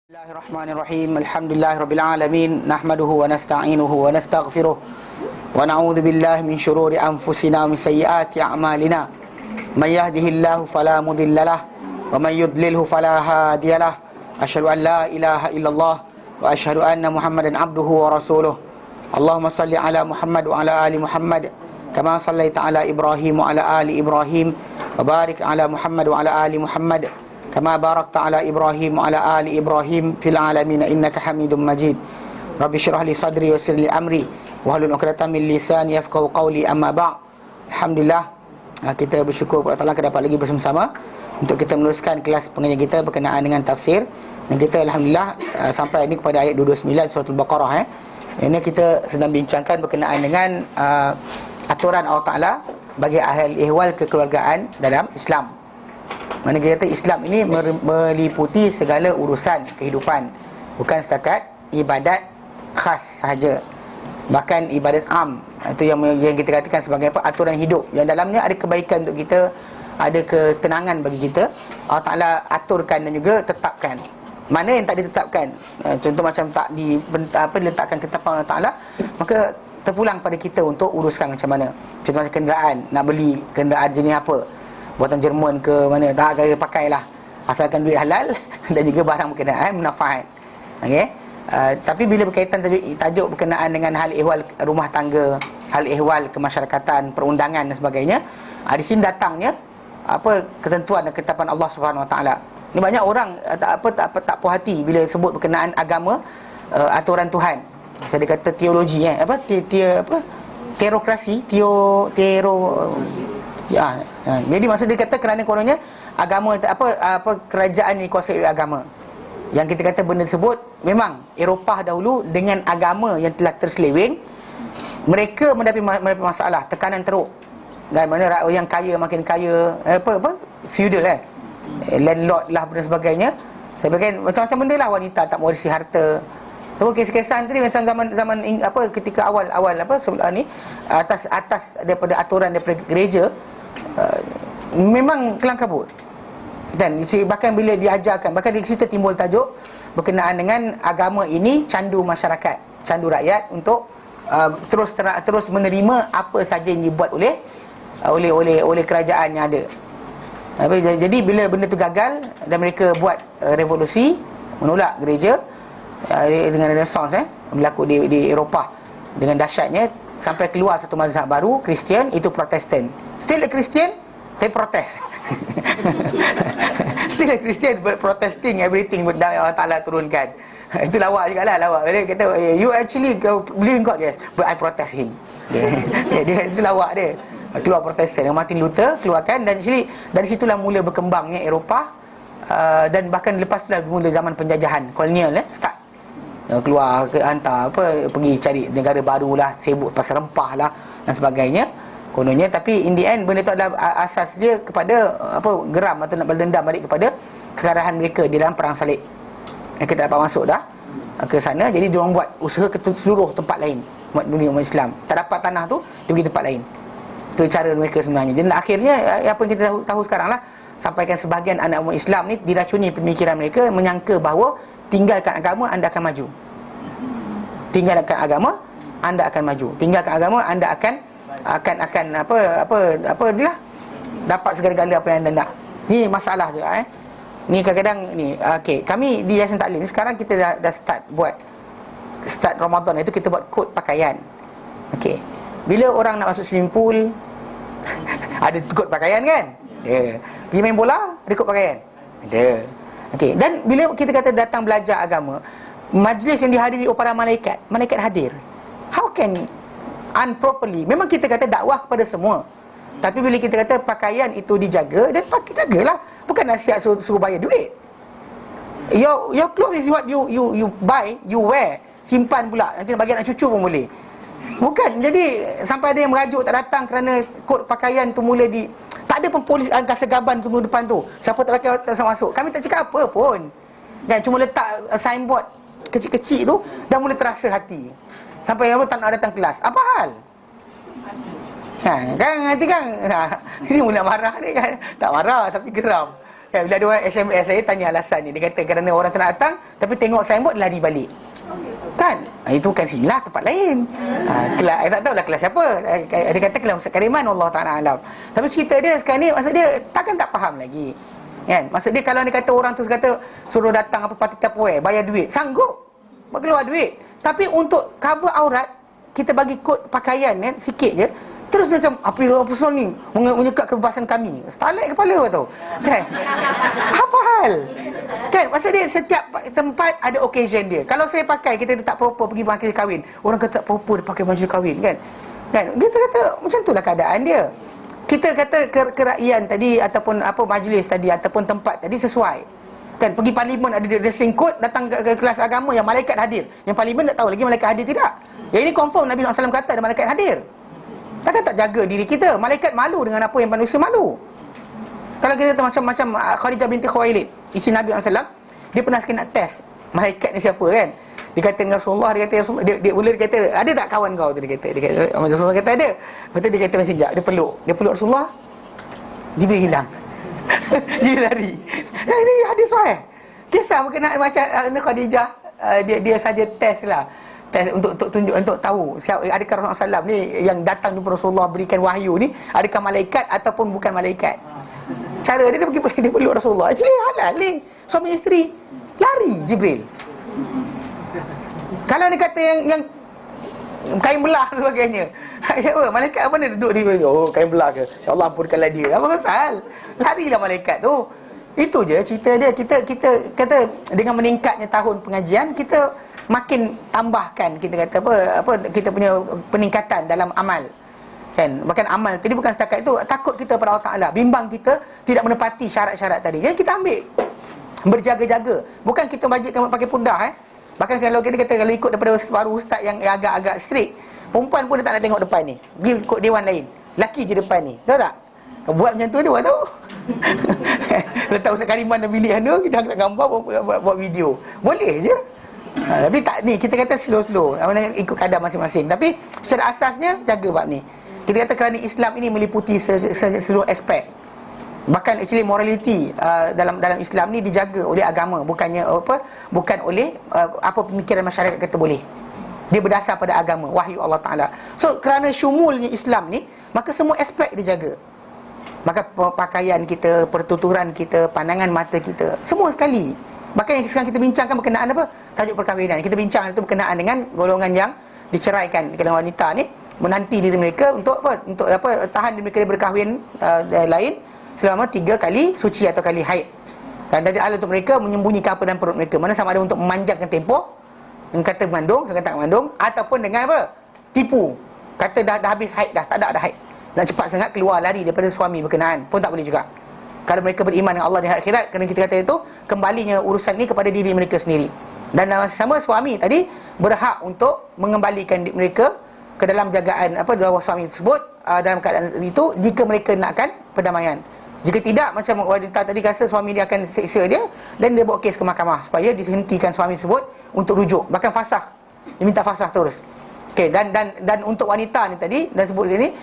Bismillahirrahmanirrahim. Alhamdulillahirabbil alamin. Nahmaduhu wa nasta'inuhu wa nastaghfiruh. Wa na'udzu billahi min shururi anfusina wa min sayyiati a'malina. May yahdihillahu fala mudhillalah wa may yudlilhu fala hadiyalah. Asyhadu an la ilaha illallah wa asyhadu anna Muhammadan abduhu wa rasuluh. Allahumma salli ala Muhammad wa ala ali Muhammad kama sallaita ala Ibrahim wa ala ali Ibrahim wa barik ala Muhammad wa ala ali Muhammad kama barakta ala Ibrahim wa ala ali Ibrahim fil alamin innaka Hamidum Majid. Rabbi shrah li sadri wa yassir li amri wahlul 'uqdatam min lisani yafqahu qawli. Amma ba'd. Alhamdulillah, kita bersyukur kepada Allah dapat lagi bersama-sama untuk kita meneruskan kelas pengajian kita berkenaan dengan tafsir. Dan kita alhamdulillah sampai ini kepada ayat 229 surah Al-Baqarah. Ini kita sedang bincangkan berkenaan dengan aturan Allah Taala bagi ahli ihwal kekeluargaan dalam Islam. Mana kita kata Islam ini meliputi segala urusan kehidupan, bukan setakat ibadat khas sahaja, bahkan ibadat am. Itu yang kita katakan sebagai apa? Aturan hidup yang dalamnya ada kebaikan untuk kita, ada ketenangan bagi kita. Allah Ta'ala aturkan dan juga tetapkan. Mana yang tak ditetapkan, contoh macam tak diletakkan ketetapan Allah Ta'ala, maka terpulang pada kita untuk uruskan macam mana. Contoh macam kenderaan, nak beli kenderaan jenis apa, buatan Jerman ke mana, tak kira pakailah, asalkan duit halal dan juga barang berkenaan manfaat. Okey. Tapi bila berkaitan tajuk berkenaan dengan hal ehwal rumah tangga, hal ehwal kemasyarakatan, perundangan dan sebagainya, di sini datangnya apa ketentuan dan ketetapan Allah Subhanahu Wa Taala. Ni banyak orang tak puas hati bila sebut berkenaan agama, aturan Tuhan. Saya kata teologi teokrasi, jadi maksud dia kata kerana kononnya agama kerajaan yang dikuasai oleh agama. Yang kita kata benda tersebut memang Eropah dahulu dengan agama yang telah terseleweng, mereka mendapat masalah, tekanan teruk. Dan mana rakyat yang kaya makin kaya, feudal landlord lah dan sebagainya. Saya berkata macam-macam benda lah, wanita tak mewarisi harta. So kes-kesan tadi macam zaman ketika awal-awal atas daripada aturan daripada gereja, memang kelang kabut. Dan bahkan bila diajarkan, bahkan di situ timbul tajuk berkenaan dengan agama ini candu masyarakat, candu rakyat untuk terus menerima apa saja yang dibuat oleh kerajaan yang ada. Jadi bila benda tu gagal dan mereka buat revolusi menolak gereja, dengan Renaissance berlaku di Eropah dengan dahsyatnya, sampai keluar satu mazhab baru, Kristian, itu Protestan. Still a Christian, they protest. Still a Christian but protesting everything that Allah Ta'ala turunkan. Itu lawak juga lah, lawak. Dia kata, you actually believe in God, yes, but I protest him. Dia itu lawak dia. Keluar Protestan, Martin Luther keluarkan. Dan dari situlah mula berkembangnya Eropah. Dan bahkan lepas tu lah mula zaman penjajahan kolonial, start keluar hantar pergi cari negara baru lah, sibuk pasal rempah lah dan sebagainya kononnya. Tapi in the end benda tu adalah asas dia kepada geram atau nak berdendam balik kepada kekalahan mereka di dalam perang salib. Kita dapat masuk dah ke sana. Jadi diorang buat usaha ke seluruh tempat lain, umat dunia, umat Islam tak dapat tanah tu, dia pergi tempat lain. Itu cara mereka sebenarnya. Dan akhirnya apa yang kita tahu sekarang lah, sampaikan sebahagian anak umat Islam ni diracuni pemikiran mereka, menyangka bahawa tinggalkan agama anda akan maju. Tinggalkan agama anda akan maju. Tinggalkan agama anda akan dia dapat segala-gala apa yang anda nak. Ni masalah juga Ni kadang-kadang ni kami di Yayasan Taklim sekarang kita dah start Ramadan itu kita buat kod pakaian. Bila orang nak masuk swimming pool ada kod pakaian kan? Ada. Pergi main bola ada kod pakaian. Ada. Dan bila kita kata datang belajar agama, majlis yang dihadiri oleh para malaikat hadir. How can unproperly? Memang kita kata dakwah kepada semua, tapi bila kita kata pakaian itu dijaga, dan jagalah. Bukan nasihat suruh bayar duit. Your clothes is what you buy, you wear. Simpan pula, nanti bagi anak cucu pun boleh. Bukan. Jadi sampai ada yang merajuk tak datang kerana kod pakaian tu mula tak ada pun polis angkasa gaban tunggu depan tu. Siapa tak pakai tak masuk. Kami tak cakap apa pun. Dan cuma letak signboard kecil-kecil tu, dah mula terasa hati. Sampai tak nak datang kelas. Apa hal? Kan nanti kan ini mula marah dia kan. Tak marah tapi geram. Kan bila ada orang SMS saya tanya alasan ni. Dia kata kerana orang tu nak datang tapi tengok signboard lari balik. Kan? Itu bukan silah tempat lain. Kelas tak tahulah kelas siapa. Dia kata kelas Ustaz Kariman, Allah Taala alam. Tapi cerita dia sekarang ni maksud dia takkan tak faham lagi. Kan? Maksud dia kalau dia kata orang tu kata suruh datang apa parti Tupperware, bayar duit, sanggup. Keluar duit. Tapi untuk cover aurat, kita bagi kod pakaian kan sikit je. Terus macam apa pasal ni menyekat kebebasan kami. Stalek kepala tau. Kan? Apa hal? Kan? Maksud dia setiap tempat ada occasion dia. Kalau saya pakai kita tak proper pergi majlis kahwin, orang kata tak proper dia pakai majlis kahwin kan. Kan? Kita kata macam itulah keadaan dia. Kita kata kerakyaan tadi ataupun apa majlis tadi ataupun tempat tadi sesuai. Kan pergi parlimen ada dressing code, datang ke kelas agama yang malaikat hadir. Yang parlimen tak tahu lagi malaikat hadir tidak. Yang ini confirm Nabi SAW kata ada malaikat hadir. Takkan tak jaga diri kita? Malaikat malu dengan apa yang manusia malu. Kalau kita macam Khadijah binti Khuwailid, isteri Nabi SAW, dia pernah sekali nak test malaikat ni siapa kan. Dia kata dengan Rasulullah, dia kata Rasulullah, dia kata, ada tak kawan kau tu? Dia kata Rasulullah kata ada. Lepas tu dia kata masih sekejap, dia peluk Rasulullah, Jibril hilang. Jibril lari. Ini hadis sahih. Kisah berkenaan macam Khadijah, dia saja test lah. Untuk tunjuk, untuk tahu adakah Rasulullah SAW ni yang datang jumpa Rasulullah berikan wahyu ni adakah malaikat ataupun bukan malaikat. Cara dia pergi dia peluk Rasulullah. Actually halal ni. Suami isteri lari Jibril. Kalau dia kata yang kain belah dan sebagainya. Apa malaikat apa ni duduk di kain belah ke? Ya Allah ampunkanlah dia. Apa pasal? Larilah malaikat tu. Itu je cerita dia. Kita kata dengan meningkatnya tahun pengajian kita makin tambahkan kita kata apa kita punya peningkatan dalam amal kan. Bahkan amal tadi bukan setakat itu, takut kita pada Allah Taala, bimbang kita tidak menepati syarat-syarat tadi. Jadi kita ambil berjaga-jaga, bukan kita wajibkan pakai pundah Bahkan kalau kita kata kalau ikut daripada separuh ustaz yang agak-agak strict, perempuan pun dia tak nak tengok depan ni, pergi ikut dewan lain, lelaki je depan ni, tahu tak? Buat macam tu dia buat tahu. Letak Ustaz Kariman dan bilik anda, kita nak gambar buat video, boleh je. Tapi tak ni, kita kata slow-slow, ikut kadar masing-masing. Tapi secara asasnya jaga bab ni. Kita kata kerana Islam ini meliputi seluruh aspek. Bahkan actually morality dalam Islam ni dijaga oleh agama, bukan oleh apa pemikiran masyarakat kata boleh. Dia berdasar pada agama, wahyu Allah Taala. So kerana syumulnya Islam ni, maka semua aspek dijaga. Maka pakaian kita, pertuturan kita, pandangan mata kita, semua sekali. Bahkan yang sekarang kita bincangkan berkenaan apa? Tajuk perkahwinan. Kita bincang itu berkenaan dengan golongan yang diceraikan, kalangan wanita ni menanti diri mereka untuk apa? Untuk apa? Tahan diri mereka berkahwin lain selama 3 kali suci atau kali haid. Dan tadi Allah untuk mereka menyembunyikan apa dalam perut mereka. Mana sama ada untuk memanjangkan tempoh, dengan kata mengandung, saya kata mengandung, ataupun dengan apa? Tipu. Kata dah habis haid dah, tak ada haid. Dan cepat sangat keluar lari daripada suami berkenaan pun tak boleh juga. Kalau mereka beriman dengan Allah di akhirat, kerana kita kata itu kembalinya urusan ni kepada diri mereka sendiri. Dan dalam masa sama suami tadi berhak untuk mengembalikan mereka ke dalam jagaan apa bawah suami tersebut dalam keadaan itu jika mereka nakkan perdamaian. Jika tidak, macam wanita tadi rasa suami dia akan seksa dia, dan dia bawa kes ke mahkamah supaya dihentikan suami tersebut untuk rujuk, bahkan fasakh. Dia minta fasakh terus. Okey, dan untuk wanita ni tadi dan sebut sini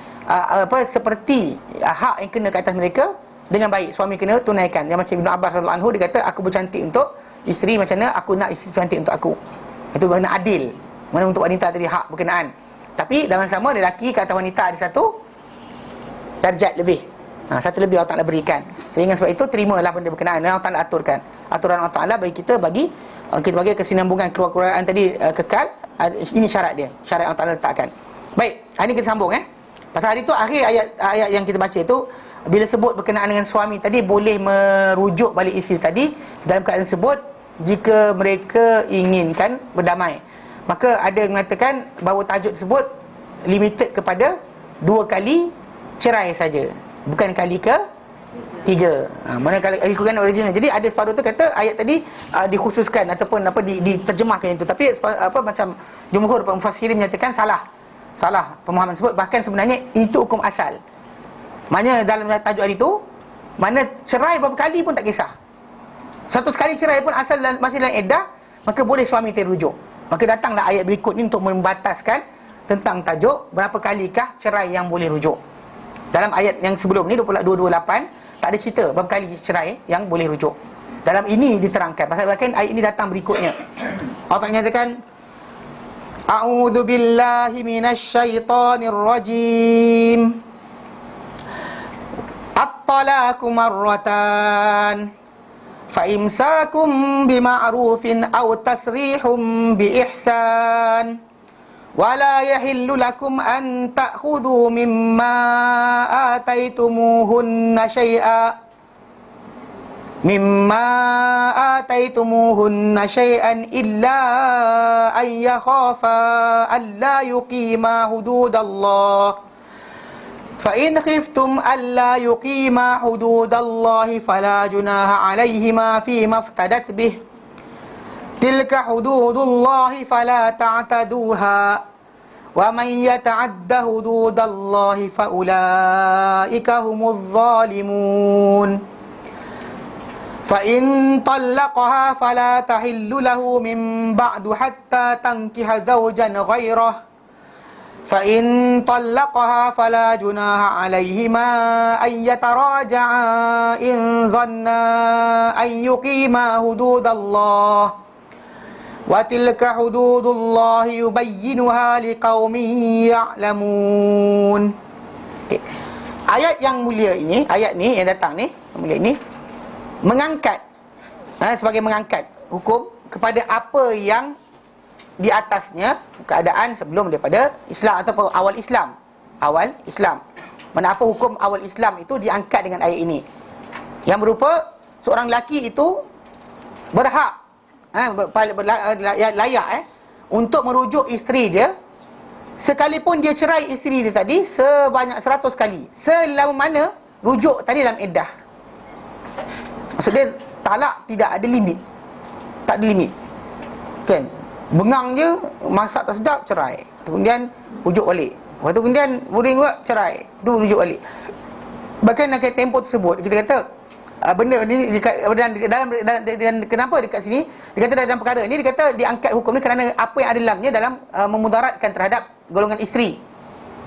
seperti hak yang kena ke atas mereka dengan baik, suami kena tunaikan. Yang macam Ibn Abbas radhiyallahu anhu, dia kata aku bercantik untuk isteri macam mana aku nak isteri cantik untuk aku. Itu makna adil. Mana untuk wanita tadi hak berkenaan. Tapi dalam sama lelaki kata wanita ada satu darjat lebih. Satu lebih Allah Ta'ala berikan. Sehingga sebab itu terimalah benda berkenaan. Allah Ta'ala aturkan. Aturan Allah Ta'ala bagi kita bagi kesinambungan keluar-keluaran tadi kekal. Ini syarat dia. Syarat Allah Ta'ala letakkan. Baik, hari ini kita sambung Pasal hari tu akhir ayat yang kita baca itu, bila sebut berkenaan dengan suami tadi boleh merujuk balik isteri tadi dalam keadaan sebut jika mereka inginkan berdamai. Maka ada yang mengatakan bahawa tajuk tersebut limited kepada 2 kali cerai saja, bukan kali ke-3. Mana kalau ikutkan original. Jadi ada separuh tu kata ayat tadi dikhususkan ataupun diterjemahkan itu. Tapi macam jumhur mufassirin menyatakan salah pemahaman tersebut. Bahkan sebenarnya itu hukum asal. Maknanya dalam tajuk hari itu, mana cerai berapa kali pun tak kisah. Satu sekali cerai pun asal masih dalam iddah, maka boleh suami terujuk. Maka datanglah ayat berikut ni untuk membataskan tentang tajuk berapa kalikah cerai yang boleh rujuk. Dalam ayat yang sebelum ni 228 tak ada cerita berapa kali cerai yang boleh rujuk. Dalam ini diterangkan. Pasal bahkan ayat ini datang berikutnya. Allah menyatakan, A'udzu billahi minasyaitonir rajim. At-talaqu marratan. Fa imsakum bima'rufin aw tasrihum bi ihsan. ولا يحل لكم أن تأخذوا مما آتيتموهن شيئا إلا أن يخافا ألا يقيما حدود الله فإن خفتم ألا يقيما حدود الله فلا جناح عليهما فيما افتدت به Tilka hududullahi fala ta'taduha wa man yata'adda hududallahi fa ulaika humuz zalimun. Fa in talaqaha fala tahillu lahu min ba'du hatta tankiha zawjan ghairah. Fa in talaqaha fala junaha 'alayhima ay yataraja'a in zanna ay yuqima hududallah. Wa tilka hududullahi yubayyinuha liqaumin ya'lamun. Ayat yang mulia ini, ayat ni yang datang ni, mulia ini mengangkat sebagai mengangkat hukum kepada apa yang di atasnya keadaan sebelum daripada Islam atau awal Islam. Awal Islam. Mana apa hukum awal Islam itu diangkat dengan ayat ini. Yang berupa seorang lelaki itu berhak layak untuk merujuk isteri dia sekalipun dia cerai isteri dia tadi sebanyak 100 kali, selama mana rujuk tadi dalam iddah. Maksud dia talak tidak ada limit. Tak ada limit. Kan? Bengang je, masak tak sedap, cerai. Kemudian rujuk balik. Lepas tu kemudian boring juga, cerai. Tu rujuk balik. Bahkan dekat tempoh tersebut kita kata benda ni dalam kenapa dekat sini dia kata dalam perkara ni dia kata diangkat hukum ni kerana apa yang ada dalamnya dalam memudaratkan terhadap golongan isteri.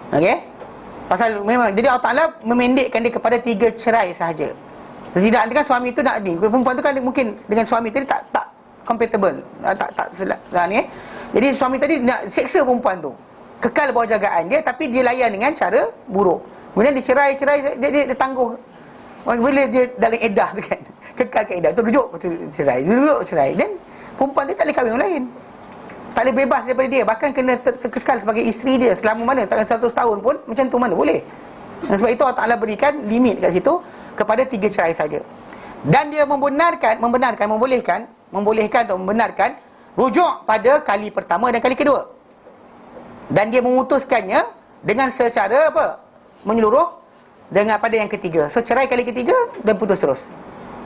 Okey? Pasal memang jadi Allah Taala memendekkan dia kepada 3 cerai sahaja. Tidak kan suami itu nak ni. Perempuan tu kan mungkin dengan suami tadi tak compatible. Tak ni. Jadi suami tadi nak seksa perempuan tu. Kekal bawah jagaan dia tapi dia layan dengan cara buruk. Kemudian dia cerai dia tangguh. Bila dia dalam iddah tu kan, kekal kat iddah tu rujuk cerai, dan perempuan dia tak boleh kahwin orang lain, tak boleh bebas daripada dia, bahkan kena kekal sebagai isteri dia selama mana, takkan 100 tahun pun macam tu mana boleh. Dan sebab itu Allah Ta'ala berikan limit kat situ kepada 3 cerai saja. Dan dia membolehkan atau membenarkan rujuk pada kali pertama dan kali kedua. Dan dia memutuskannya dengan secara menyeluruh dengan pada yang ketiga. So cerai kali ketiga dan putus terus.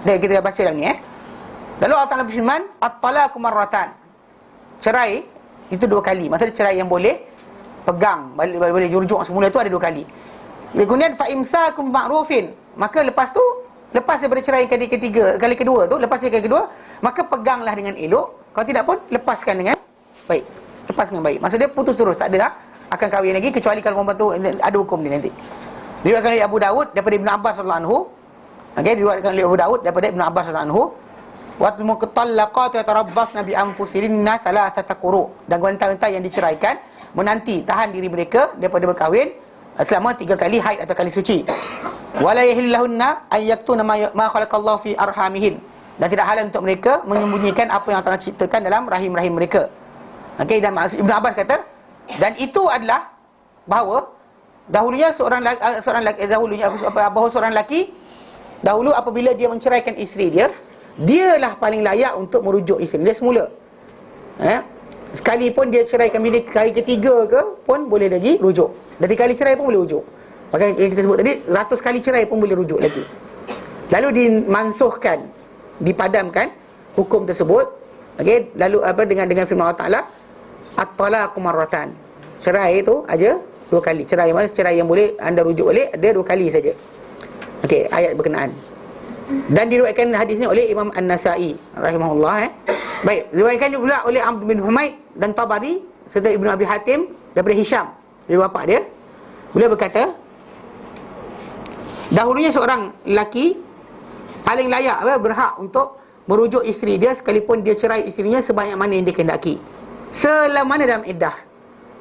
Dan kita baca dalam ni Lalu Allah Ta'ala berfirman, At-talaqu marratan. Cerai itu 2 kali. Maksudnya cerai yang boleh pegang, boleh rujuk semula tu ada 2 kali. Kemudian fa imsakum ma'rufin. Maka lepas daripada cerai kali kedua tu, lepas cerai kali kedua, maka peganglah dengan elok. Kalau tidak pun lepaskan dengan baik. Lepaskan dengan baik. Maksudnya putus terus, tak ada akan kahwin lagi kecuali kalau perempuan tu ada hukum dia nanti. Diriwayatkan oleh Abu Dawud daripada Ibn Abbas radhiyallahu anhu. Okey, diriwayatkan oleh Abu Dawud daripada Ibn Abbas radhiyallahu anhu. Wa al-muqtallaqatu yatarabbasna bi anfusihinna thalathata quru. Dan wanita-wanita yang diceraikan menanti tahan diri mereka daripada berkahwin selama 3 kali haid atau kali suci. Wala yahillahunna ayyaktuna ma khalaqallahu fi arhamihin. Dan tidak halal untuk mereka menyembunyikan apa yang Allah ciptakan dalam rahim-rahim mereka. Okey, dan Ibn Abbas kata, dan itu adalah bahawa dahulunya seorang lelaki dahulu apabila dia menceraikan isteri dia, dialah paling layak untuk merujuk isteri dia semula. Sekalipun dia ceraikan bila kali ketiga ke pun boleh lagi rujuk. Dan 3 kali cerai pun boleh rujuk. Bahkan yang kita sebut tadi 100 kali cerai pun boleh rujuk lagi. Lalu dimansuhkan, dipadamkan hukum tersebut. Okey, lalu dengan firman Allah Taala, At-talaqu marratan. Cerai itu aja 2 kali. Cerai mana? Cerai yang boleh anda rujuk balik ada 2 kali saja. Okey, ayat berkenaan. Dan diriwayatkan hadis ni oleh Imam An-Nasa'i rahimahullah. Baik, diriwayatkan juga oleh Amr bin Humaid dan Tabari serta Ibnu Abi Hatim daripada Hisham, dari bapa dia. Beliau berkata, Dahulunya seorang lelaki paling layak, berhak untuk merujuk isteri dia sekalipun dia cerai isterinya sebanyak mana yang dia kehendaki, selama mana dalam iddah.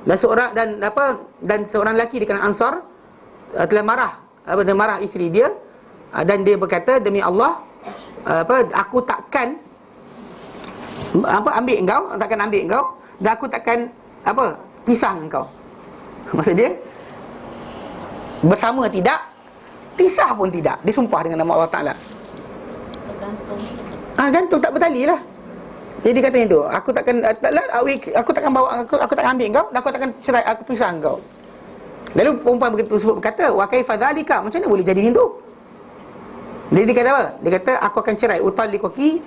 Dan seorang lelaki di kalangan Ansar telah marah isteri dia, dan dia berkata, demi Allah, aku takkan ambil engkau, dan aku takkan pisah engkau. Maksud dia, bersama tidak, pisah pun tidak. Dia sumpah dengan nama Allah Ta'ala. Gantung, tak bertali lah. Jadi katanya tu, aku takkan ambil engkau, dan aku takkan cerai, aku pisah engkau. Lalu perempuan berkata, wa kaifa dzalika, macam mana boleh jadi macam tu? Jadi dia kata apa? Dia kata, aku akan cerai, utalliquki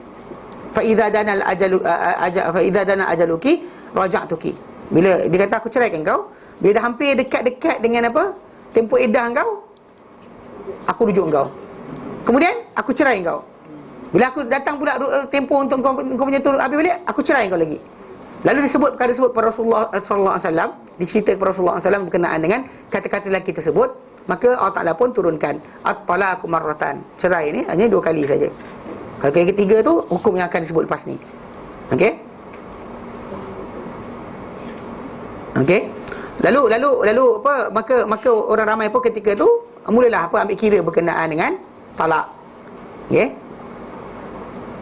fa idza dana ajaluki raja'tuki. Bila dia kata aku ceraikan kau, bila dah hampir dekat-dekat dengan tempoh iddah kau, aku rujuk kau. Kemudian aku cerai kau. Bila aku datang pula tempoh untuk kau punya turun habis balik, aku cerai kau lagi. Lalu disebut perkara tersebut kepada Rasulullah sallallahu alaihi wasallam, diceritakan kepada Rasulullah sallallahu alaihi wasallam berkenaan dengan kata-kata lelaki tersebut. Maka Allah Ta'ala pun turunkan at-talaqu marratan. Cerai ni hanya 2 kali saja. Kalau kali ketiga tu, hukum yang akan disebut lepas ni. Okey? Okey? Lalu maka orang ramai pun ketika tu mulalah ambil kira berkenaan dengan talak. Okey?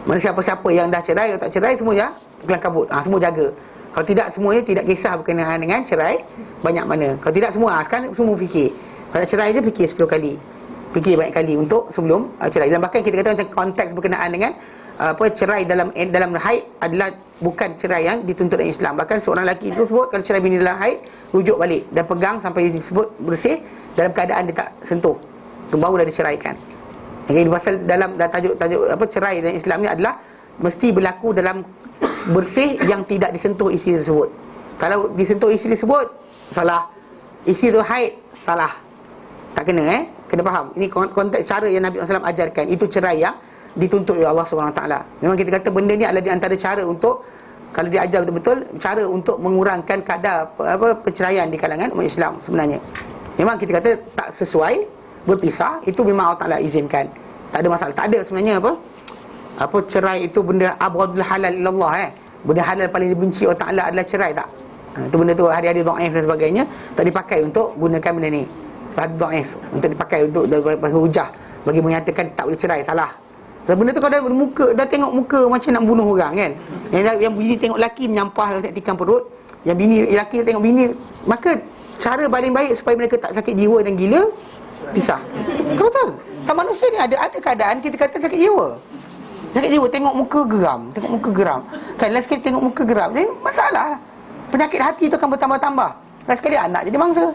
Mana siapa-siapa yang dah cerai atau tak cerai, semua ya kelang kabut. Semua jaga. Kalau tidak, semuanya tidak kisah berkenaan dengan cerai banyak mana. Kalau tidak semua, sekarang semua fikir. Kalau cerai je fikir 10 kali. Fikir banyak kali untuk sebelum cerai. Dan bahkan kita kata macam konteks berkenaan dengan cerai dalam haid adalah bukan cerai yang dituntut dalam Islam. Bahkan seorang lelaki itu sebut kalau cerai bini dalam haid, rujuk balik dan pegang sampai disebut bersih dalam keadaan dia tak sentuh, baru dah diceraikan. Jadi pasal dalam tajuk cerai dalam Islam ni adalah mesti berlaku dalam bersih yang tidak disentuh isteri tersebut. Kalau disentuh isteri tersebut, salah. Isteri tu haid, salah. Tak kena kena faham. Ini konteks cara yang Nabi SAW ajarkan. Itu cerai yang dituntut oleh Allah SWT. Memang kita kata benda ni adalah di antara cara untuk, kalau dia ajar betul-betul, cara untuk mengurangkan kadar perceraian di kalangan umat Islam sebenarnya. Memang kita kata tak sesuai, berpisah, itu memang Allah Ta'ala izinkan. Tak ada masalah. Tak ada sebenarnya cerai itu benda abghadul halal ilallah. Benda halal paling dibenci Allah Ta'ala adalah cerai, tak? Itu benda tu hari-hari dhaif dan sebagainya tak dipakai untuk gunakan benda ni. Dhaif untuk dipakai untuk bagi hujah, bagi menyatakan tak boleh cerai, salah. Dan benda tu kalau dah tengok muka macam nak bunuh orang kan. Yang bini tengok lelaki menyampah dekat tikam perut, yang bini lelaki tengok bini, maka cara paling baik supaya mereka tak sakit jiwa dan gila, pisah. Betul. Tak, manusia ni ada keadaan kita kata sakit jiwa. Sakit jiwa tengok muka geram. Kan last sekali tengok muka geram, jadi masalah. Penyakit hati tu akan bertambah-tambah. Last sekali anak jadi mangsa.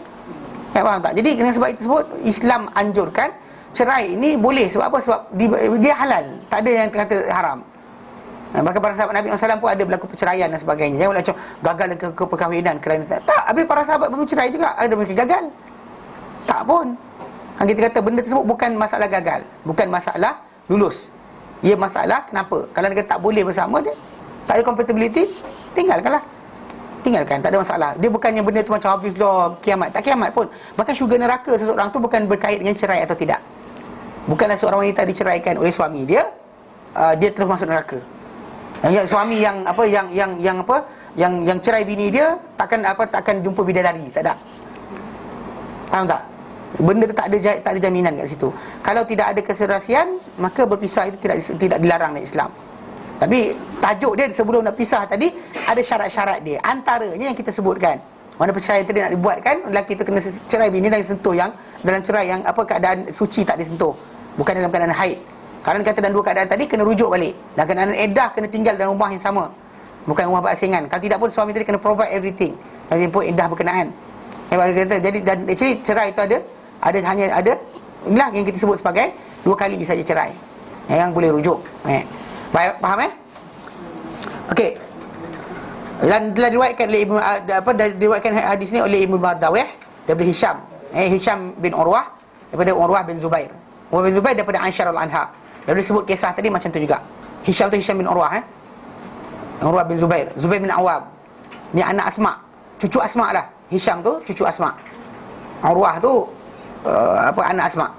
Faham tak? Jadi dengan sebab itu sebut Islam anjurkan cerai ini boleh. Sebab apa? Sebab dia halal. Tak ada yang kata haram. Bahkan para sahabat Nabi SAW pun ada berlaku perceraian dan sebagainya. Jangan macam gagal ke perkahwinan kerana tak. Habis para sahabat bercerai juga, ada mereka gagal. Tak pun. Kan kita kata benda tersebut bukan masalah gagal, bukan masalah lulus. Ia masalah kenapa? Kalau dia tak boleh bersama dia, tak ada compatibility, tinggalkan, tak ada masalah. Dia bukannya benda tu macam habis lah kiamat. Tak kiamat pun. Bahkan syurga neraka seseorang tu bukan berkait dengan cerai atau tidak. Bukanlah seorang wanita diceraikan oleh suami dia, dia terus masuk neraka. Yang suami yang cerai bini dia takkan jumpa bidadari, tak ada. Faham tak? Benda tu tak ada jaminan kat situ. Kalau tidak ada keserasian, maka berpisah itu tidak dilarang dalam Islam. Tapi tajuk dia sebelum nak pisah tadi ada syarat-syarat dia. Antaranya yang kita sebutkan. Mana perceraian tadi nak dibuatkan, lelaki itu kena cerai bini dan sentuh yang dalam cerai yang keadaan suci tak disentuh. Bukan dalam keadaan haid. Kalau kata dalam 2 keadaan tadi kena rujuk balik. Dan keadaan iddah kena tinggal dalam rumah yang sama. Bukan rumah berasingan. Kalau tidak pun suami tadi kena provide everything. Dan pun iddah berkenaan. Jadi dan actually cerai itu hanya ada inilah yang kita sebut sebagai 2 kali saja cerai yang boleh rujuk. Baik, faham okey. Dan telah diriwayatkan oleh diriwayatkan hadis ni oleh Ibnu Mardawih daripada Hisham bin Urwah, daripada Urwah bin Zubair. Urwah bin Zubair daripada Aisyah radhiyallahu anha. Dan disebut kisah tadi macam tu juga. Hisham bin Urwah Urwah bin Zubair bin Awam. Ni anak Asma, cucu Asma lah. Hisham tu cucu Asma. Urwah tu anak Asma.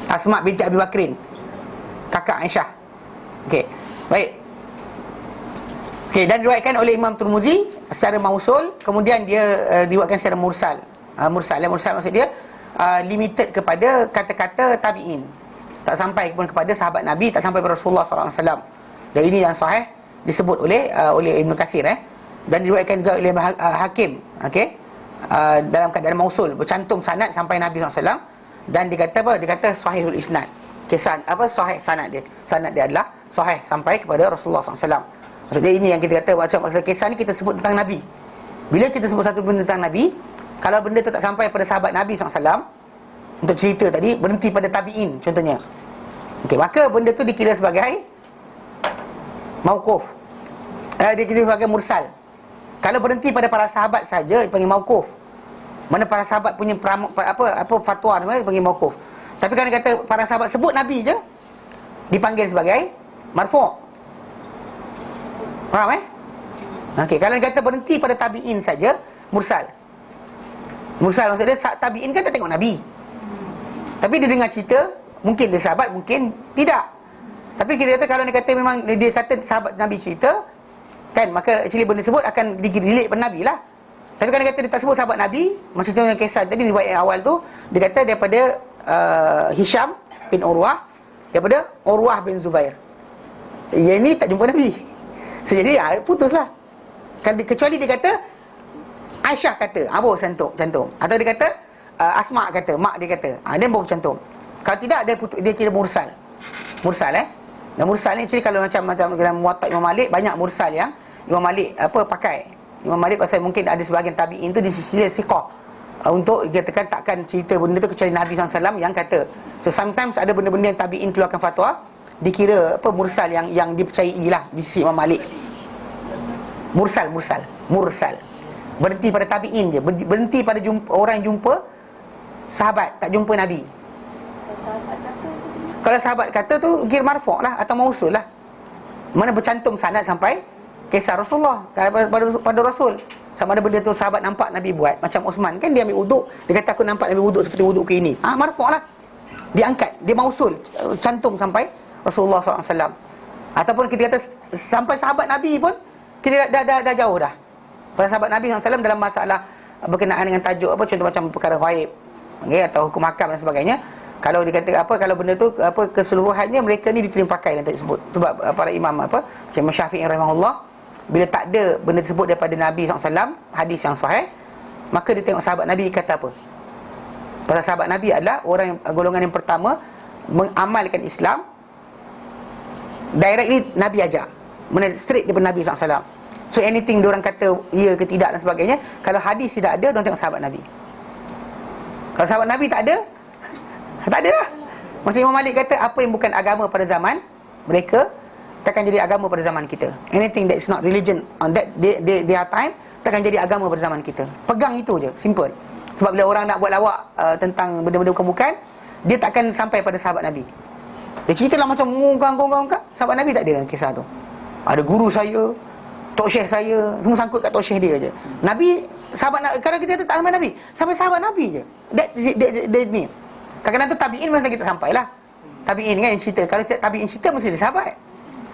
Asma binti Abi Bakrin, kakak Aisyah. Okey, baik. Okey, dan diriwayatkan oleh Imam Tirmizi secara mausul, kemudian dia diriwayatkan secara mursal. Mursal maksud dia limited kepada kata-kata tabi'in, tak sampai pun kepada sahabat Nabi, tak sampai kepada Rasulullah SAW. Dan ini yang sahih disebut oleh Ibn Kathir, dan diriwayatkan juga oleh Hakim, okey, dalam keadaan mausul, bercantum sanad sampai Nabi SAW. Dan dia kata apa? Dia kata sahihul isnad. Kisah sahih sanad dia. Sanad dia adalah sahih sampai kepada Rasulullah SAW. Maksudnya ini yang kita kata, macam kisah ni kita sebut tentang Nabi. Bila kita sebut satu benda tentang Nabi, kalau benda tu tak sampai pada sahabat Nabi SAW, untuk cerita tadi, berhenti pada tabi'in contohnya, okey, maka benda tu dikira sebagai mauquf. Dikira sebagai mursal. Kalau berhenti pada para sahabat saja, dipanggil mauquf. Mana para sahabat punya fatwa dia panggil mauquf. Tapi kalau dia kata para sahabat sebut Nabi je, dipanggil sebagai marfu'. Faham Okey, kalau dia kata berhenti pada tabi'in saja, mursal. Mursal maksudnya tabi'in kan tak tengok Nabi, tapi dia dengar cerita, mungkin dia sahabat, mungkin tidak. Tapi kita kata kalau dia kata memang dia kata sahabat Nabi cerita, kan, maka actually benda tersebut akan relate pada Nabi lah. Tapi kalau dia kata dia tak sebut sahabat Nabi, macam contohnya kisah tadi riwayat yang awal tu, dia kata daripada Hisham bin Urwah, daripada Urwah bin Zubair. Yang ni tak jumpa Nabi. So, jadi putuslah. Kecuali dia kata Aisyah kata, baru cantum. Atau dia kata Asma kata, mak dia kata, dia baru cantum. Kalau tidak, dia kira mursal. Mursal Dan mursal ni actually kalau macam dalam Muwatta Imam Malik, banyak mursal yang Imam Malik pakai. Imam Malik pasal mungkin ada sebahagian tabi'in tu di sisi thiqah, untuk dikatakan takkan cerita benda tu kecuali Nabi SAW yang kata. So sometimes ada benda-benda yang tabi'in keluarkan fatwa, dikira mursal yang dipercayai lah di sisi Imam Malik. Mursal berhenti pada tabi'in je, berhenti pada orang yang jumpa sahabat, tak jumpa Nabi. Kalau sahabat kata tu kira marfu' lah atau mausul lah, mana bercantum sanad sampai kisah Rasulullah pada Rasul. Sama ada benda tu sahabat nampak Nabi buat. Macam Osman kan, dia ambil wuduk, dia kata aku nampak Nabi wuduk seperti wuduk ke ini, marfu' lah, diangkat, dia mausul, cantum sampai Rasulullah SAW. Ataupun kita kata sampai sahabat Nabi pun, kita dah jauh dah pada sahabat Nabi SAW dalam masalah berkenaan dengan tajuk contoh macam perkara ghaib, atau hukum hakam dan sebagainya. Kalau dikata kalau benda tu keseluruhannya mereka ni diterima pakai dan tak disebut. Sebab para imam macam Syafi'i rahimahullah, bila tak ada benda tersebut daripada Nabi SAW, hadis yang sahih, maka dia tengok sahabat Nabi kata apa. Pasal sahabat Nabi adalah golongan yang pertama mengamalkan Islam directly Nabi ajar, straight daripada Nabi SAW. So anything diorang kata ya ke tidak dan sebagainya, kalau hadis tidak ada, diorang tengok sahabat Nabi. Kalau sahabat Nabi tak ada lah. Macam Imam Malik kata, apa yang bukan agama pada zaman mereka takkan jadi agama pada zaman kita. Anything that is not religion on that their time takkan jadi agama pada zaman kita. Pegang itu je, simple. Sebab bila orang nak buat lawak tentang benda-benda bukan, dia takkan sampai pada sahabat Nabi. Dia ceritalah macam ngongkang. Sahabat Nabi tak ada dalam kisah tu. Ada guru saya, tok syekh saya, semua sangkut kat tok syekh dia je. Nabi, sahabat, kalau kita kata tak sampai Nabi, sampai sahabat Nabi je. That ni. Kadang-kadang tu tabi'in masa kita sampai lah. Tabi'in kan yang cerita. Kalau tabi'in cerita, mesti dia sahabat.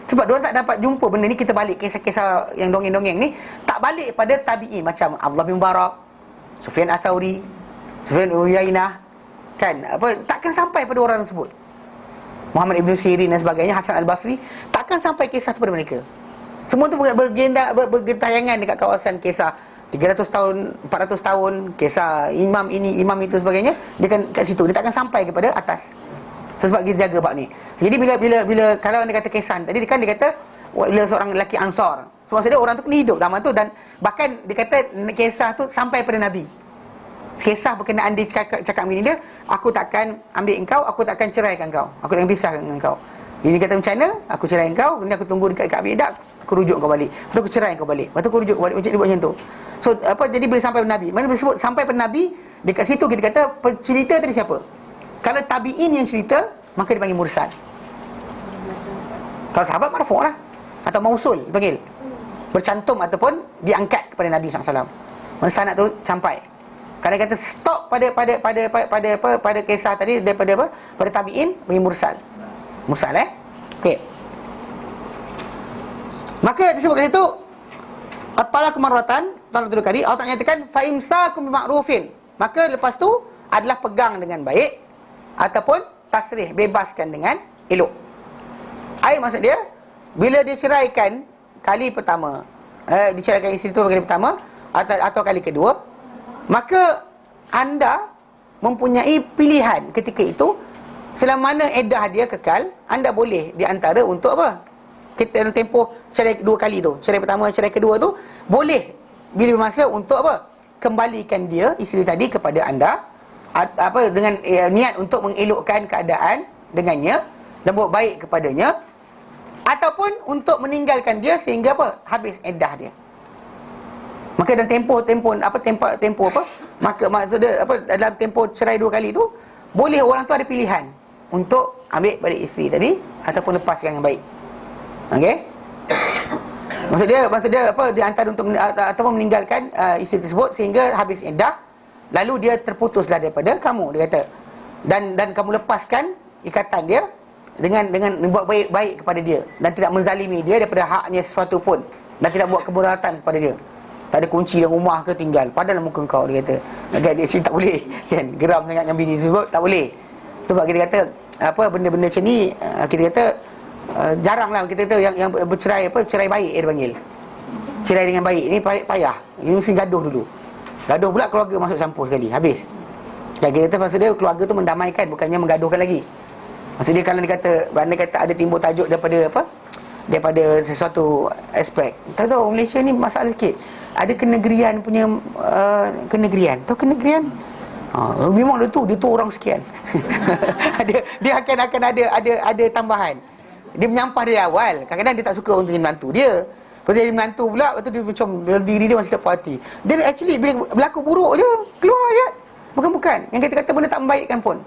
Sebab diorang tak dapat jumpa benda ni. Kita balik kisah-kisah yang dongeng-dongeng ni, tak balik pada tabi'in. Macam Abdullah bin Mubarak, Sufyan Ats-Tsauri, Sufyan Uyainah, kan, takkan sampai pada orang tersebut. Muhammad Ibn Sirin dan sebagainya, Hasan Al-Basri, takkan sampai kisah tu pada mereka. Semua tu bergentayangan dekat kawasan kisah 300 tahun, 400 tahun, kisah imam ini, imam itu sebagainya. Dia kan kat situ, dia takkan sampai kepada atas. Sebab kita jaga bab ni. Jadi bila kalau anda kata kisah tadi, dia kata bila seorang lelaki Ansar, so maksudnya orang tu kena hidup zaman tu, dan bahkan dia kata kisah tu sampai pada Nabi. Kisah berkenaan dia cakap begini, dia, aku takkan ambil engkau, aku takkan ceraikan kau, aku takkan pisah dengan kau. Ini kata macam mana, aku cerai kau, kemudian aku tunggu dekat Kaabah, aku rujuk kau balik, lepas tu aku cerai kau balik, lepas tu aku rujuk kau balik. Macam dia buat macam tu. So jadi bila sampai pada Nabi, mana bila sebut sampai pada Nabi, dekat situ kita kata cerita tadi siapa? Kalau tabi'in yang cerita, maka dipanggil mursal. Kalau sahabat marfu' lah, atau mausul dipanggil, bercantum ataupun diangkat kepada Nabi SAW. Mana sanad tu sampai. Kalau kata stop pada kisah tadi daripada apa? Pada tabi'in bagi mursal. Mursal okey. Maka disebutkan itu at-talaq marratan, talaq dua kali. Allah Ta'ala nyatakan fa imsakum bima'rufin. Maka lepas tu adalah pegang dengan baik ataupun tasrih, bebaskan dengan elok. Maksud dia bila dia ceraikan kali pertama, diceraikan isteri tu kali pertama atau kali kedua, maka anda mempunyai pilihan ketika itu. Selama mana iddah dia kekal, anda boleh di antara untuk apa? Kita dalam tempoh cerai dua kali tu, cerai pertama, cerai kedua tu, boleh bila bermasa untuk apa? Kembalikan dia, isteri tadi, kepada anda, dengan niat untuk mengelokkan keadaan dengannya dan buat baik kepadanya, ataupun untuk meninggalkan dia sehingga apa? Habis iddah dia. Maka dalam tempoh apa? Maka maksud dia apa, dalam tempoh cerai dua kali tu, boleh orang tu ada pilihan untuk ambil balik isteri tadi ataupun lepaskan dengan baik. Okey? Maksud dia apa, dia antara untuk ataupun meninggalkan isteri tersebut sehingga habis iddah, lalu dia terputuslah daripada kamu, dia kata. Dan kamu lepaskan ikatan dia dengan buat baik kepada dia dan tidak menzalimi dia daripada haknya sesuatu pun, dan tidak buat keberatan kepada dia. Tak ada kunci dalam rumah ke tinggal padahal mungkin kau, dia kata. Dia sini tak boleh kan, geram sangat dengan bini tersebut, tak boleh. Tu sebab kita kata apa, benda-benda macam ni kita kata jaranglah kita kata yang bercerai apa, cerai baik dia panggil. Cerai dengan baik ni payah. Ini mesti gaduh dulu. Gaduh pula keluarga masuk campur sekali, habis. Dan kita kata maksud dia keluarga tu mendamaikan, bukannya menggaduhkan lagi. Maksud dia kalau dia kata ada timbul tajuk daripada apa, daripada sesuatu aspek. Tak tahu Malaysia ni masalah sikit. Ada kenegerian punya kenegerian. Tahu kenegerian? Memang dia tu orang sekian. dia akan ada tambahan. Dia menyampah dari awal. Kadang-kadang dia tak suka untuk jadi menantu dia. Lepas jadi menantu pula, lepas tu dia macam dalam diri dia masih tak puas hati. Dia actually bila berlaku buruk je keluar ayat. Bukan. Yang kita kata benda tak membaikkan pun.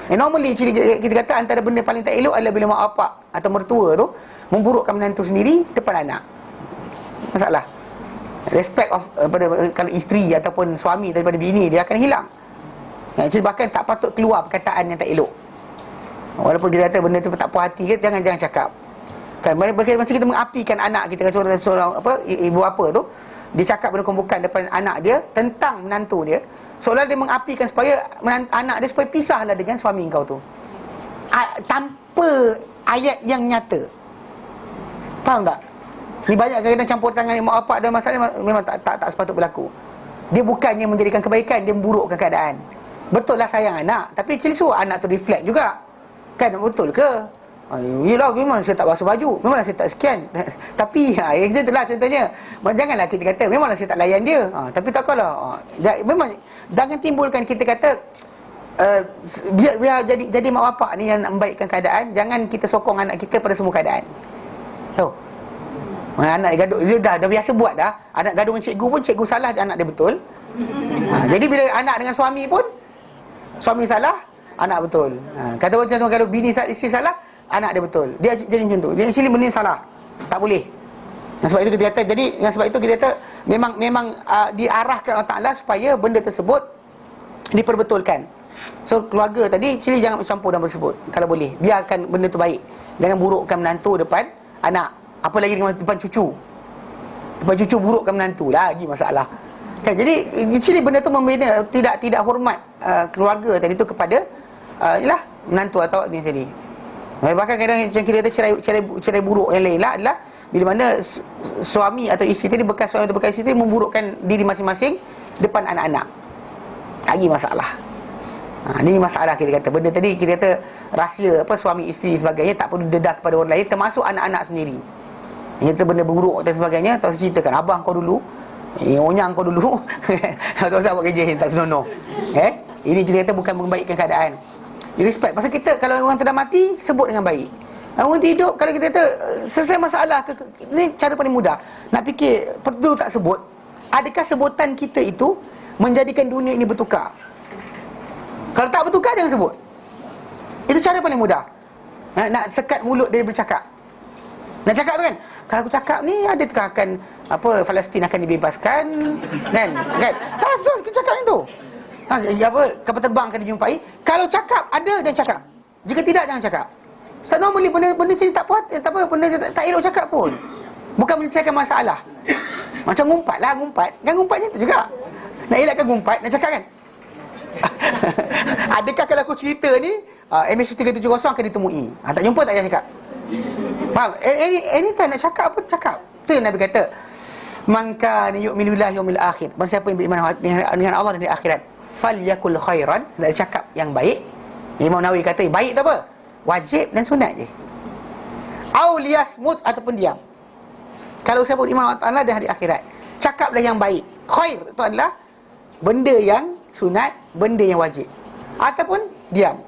Normally kita kata antara benda paling tak elok adalah bila mak bapak atau mertua tu memburukkan menantu sendiri depan anak. Masalah. Respect of kalau isteri ataupun suami daripada bini dia akan hilang. Jadi bahkan tak patut keluar perkataan yang tak elok. Walaupun kita kata benda tu tak puas hati ke, jangan cakap. Kan macam kita mengapikan anak kita, kan seorang apa, ibu bapa tu, dia cakap benda bukan depan anak dia tentang menantu dia, seolah dia mengapikan supaya anak dia supaya pisahlah dengan suami kau tu. Tanpa ayat yang nyata. Faham tak? Ni banyak kadang-kadang campur tangan mak bapak dalam masalah memang tak sepatut berlaku. Dia bukannya menjadikan kebaikan, dia memburukkan keadaan. Betul lah sayang anak, tapi actually suruh anak tu reflect juga. Kan betul ke? Yelah, memang saya tak basuh baju, memanglah saya tak sekian. Tapi yang itu lah contohnya. Janganlah kita kata memanglah saya tak layan dia, tapi tak kalah. Memang jangan timbulkan kita kata biar jadi mak bapak ni yang nak membaikkan keadaan. Jangan kita sokong anak kita pada semua keadaan. Tahu? Anak gaduh, dia dah biasa buat dah. Anak gaduh dengan cikgu pun, cikgu salah, anak dia betul. Jadi bila anak dengan suami pun, suami salah, anak betul. Kata macam tu, kalau bini isteri salah, anak dia betul. Dia jadi macam tu. Dia actually benda salah. Tak boleh. Dan sebab itu kita kata, jadi dengan sebab itu kita kata memang diarahkan Allah Ta'ala supaya benda tersebut diperbetulkan. So keluarga tadi actually jangan bercampur dalam tersebut kalau boleh. Biarkan benda tu baik. Jangan burukkan menantu depan anak. Apa lagi dengan depan cucu. Depan cucu burukkan menantu, lagi masalah. Kan, jadi actually benda tu membina tidak hormat keluarga tadi tu kepada ialah menantu atau ni tadi. Bahkan kadang macam kita kata cerai buruk yang lain lah adalah bila mana suami atau isteri tadi, bekas suami atau bekas isteri memburukkan diri masing-masing depan anak-anak. Lagi masalah. Ini masalah kita kata. Benda tadi kita kata rahsia apa suami isteri sebagainya tak perlu dedah kepada orang lain, termasuk anak-anak sendiri. Yang kata benda buruk dan sebagainya tak usah ceritakan abang kau dulu, onyang kau dulu. Tak usah buat kerja yang tak senonoh. Ini kita kata bukan membaikkan keadaan. Respect. Pasal kita kalau orang tu dah mati, sebut dengan baik. Orang tu hidup, kalau kita kata selesai masalah ni cara paling mudah. Nak fikir perlu tak sebut. Adakah sebutan kita itu menjadikan dunia ini bertukar? Kalau tak bertukar, jangan sebut. Itu cara paling mudah. Nak sekat mulut dia bercakap. Nak cakap tu kan, kalau aku cakap ni, adakah akan apa Palestin akan dibebaskan, kan? Betul, kita cakap itu. Apa kapal terbang akan dijumpai. Kalau cakap ada dan cakap. Jika tidak jangan cakap. So normally benda macam tak puas, tak apa, benda tak elok cakap pun. Bukan menyelesaikan masalah. Macam ngumpat. Kan ngumpat macam tu juga. Nak elakkan ngumpat, nak cakap kan. Adakah kalau aku cerita ni MH370 akan ditemui? Tak jumpa tak payah cakap. Faham? Anytime nak cakap apa, cakap. Tu yang Nabi kata, man kana yu'minu billahi wal yawmil akhir. Barang siapa yang beriman dengan Allah dan di akhirat, falyakul khairan, nak cakap yang baik. Imam Nawawi kata baik tu apa? Wajib dan sunat je. Au liyasmut, ataupun diam. Kalau siapa beriman Allah Taala dan hari akhirat, cakaplah yang baik. Khair itu adalah benda yang sunat, benda yang wajib. Ataupun diam.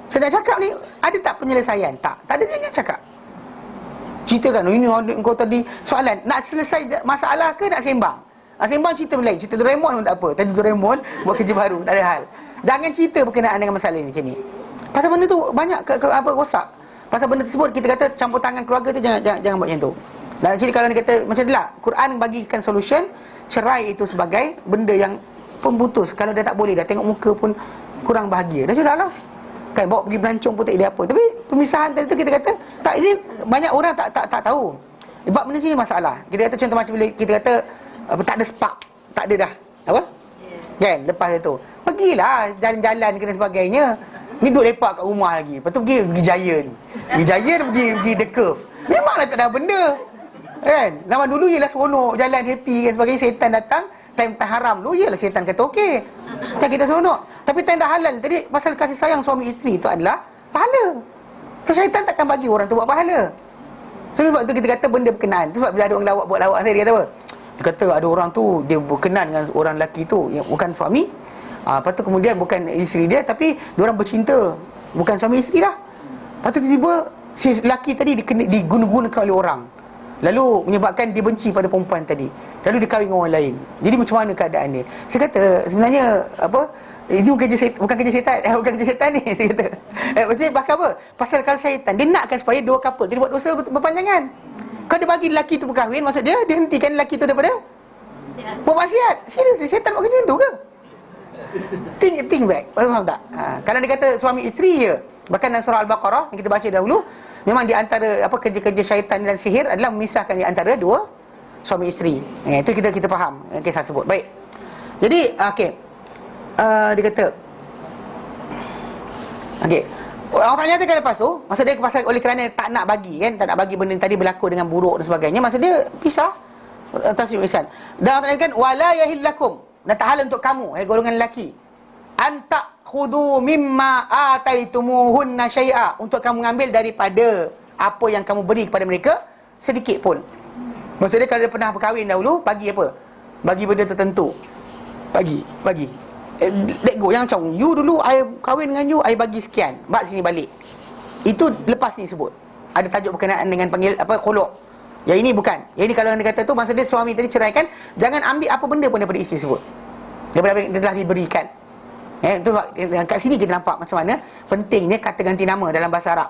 Sedang cakap ni ada tak penyelesaian? Tak ada, dia cakap. Ceritakan, ini kau tadi soalan, nak selesai masalah ke nak sembang? Sembang cerita lain, cerita Doraemon pun tak apa. Tadi Doraemon buat kerja baru, tak ada hal. Jangan cerita berkenaan dengan masalah ni macam ni. Pasal benda tu banyak apa rosak. Pasal benda tersebut kita kata campur tangan keluarga tu jangan buat macam tu. Dan actually kalau ni kata macam itulah, Quran bagikan solution, cerai itu sebagai benda yang pemutus. Kalau dah tak boleh, dah tengok muka pun kurang bahagia, dah sudahlah. Kan bawa pergi melancong pun tak ada apa. Tapi pemisahan tadi tu kita kata tak, ini banyak orang tak tahu. Sebab benda ni masalah. Kita kata contoh macam bila kita kata tak ada spark, tak ada dah apa? Kan lepas itu pergilah jalan-jalan dan sebagainya. Ni duduk lepak kat rumah lagi. Lepas tu pergi Giant. Pergi The Curve. Memanglah tak ada benda. Kan? Zaman dulu ialah seronok, jalan happy dan sebagainya. Setan datang, time haram dulu ialah setan kata okey. Kan kita seronok. Tapi time dah halal tadi, pasal kasih sayang suami isteri tu adalah pahala. So syaitan takkan bagi orang tu buat pahala. So sebab tu kita kata benda berkenaan. Sebab bila ada orang lawak buat lawak saya, dia kata apa? Dia kata ada orang tu dia berkenan dengan orang lelaki tu yang bukan suami. Lepas tu kemudian bukan isteri dia, tapi diorang bercinta, bukan suami isteri dah. Lepas tu tiba-tiba si lelaki tadi diguna-gunakan oleh orang, lalu menyebabkan dia benci pada perempuan tadi, lalu dia kahwin dengan orang lain. Jadi macam mana keadaan dia? Saya kata sebenarnya apa, ini bukan kerja setan. Bukan kerja setan ni. Dia kata maksudnya bahkan apa, pasal kalau syaitan dia nakkan supaya dua couple dia buat dosa berpanjangan. Kalau dia bagi lelaki tu berkahwin, maksud dia hentikan lelaki tu daripada buat maksiat. Seriously, setan buat kerja tu ke? Think back. Faham tak? Kalau dia kata suami isteri je, bahkan dalam surah Al-Baqarah yang kita baca dahulu, memang di antara apa kerja-kerja syaitan dan sihir adalah memisahkan di antara dua suami isteri. Itu kita faham kisah sebut. Baik. Jadi dia kata orang tanya kan lepas tu, maksud dia pasal oleh kerana tak nak bagi kan, tak nak bagi benda tadi berlaku dengan buruk dan sebagainya, maksud dia pisah tasbih ihsan. Dan orang tanya kan wala yahillakum, dan tak halal untuk kamu golongan lelaki, anta khudhu mimma ataitumuhunna syai'a, untuk kamu mengambil daripada apa yang kamu beri kepada mereka sedikit pun. Maksudnya kalau dia pernah berkahwin dahulu, bagi apa? Bagi benda tertentu. Bagi let go. Yang macam you dulu I kahwin dengan you, I bagi sekian, bak sini balik. Itu lepas ni sebut ada tajuk berkenaan dengan panggil apa, khuluk. Yang ini bukan. Yang ini kalau dia kata tu, maksud dia suami tadi ceraikan, jangan ambil apa benda pun daripada isteri sebut, daripada apa yang dia telah diberikan. Tu kat sini kita nampak macam mana pentingnya kata ganti nama dalam bahasa Arab.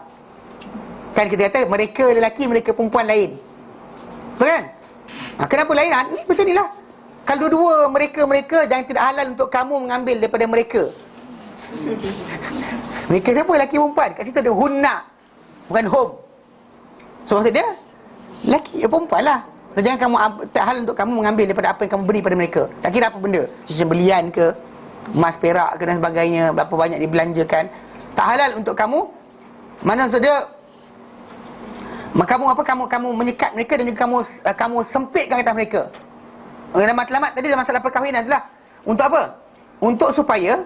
Kan kita kata mereka lelaki, mereka perempuan lain. Betul kan? Kenapa lain? Ni macam ni lah. Kalau dua-dua mereka dan tidak halal untuk kamu mengambil daripada mereka. Mereka siapa? Lelaki perempuan. Kat situ ada hunna, bukan home. So maksud dia lelaki perempuan lah. So, jangan kamu, tak halal untuk kamu mengambil daripada apa yang kamu beri pada mereka. Tak kira apa benda, cincin belian ke, emas perak ke dan sebagainya, berapa banyak dibelanjakan, tak halal untuk kamu. Mana maksud dia, kamu menyekat mereka dan juga kamu sempitkan atas mereka. Dalam matlamat tadi dalam masalah perkahwinan itulah untuk apa? Untuk supaya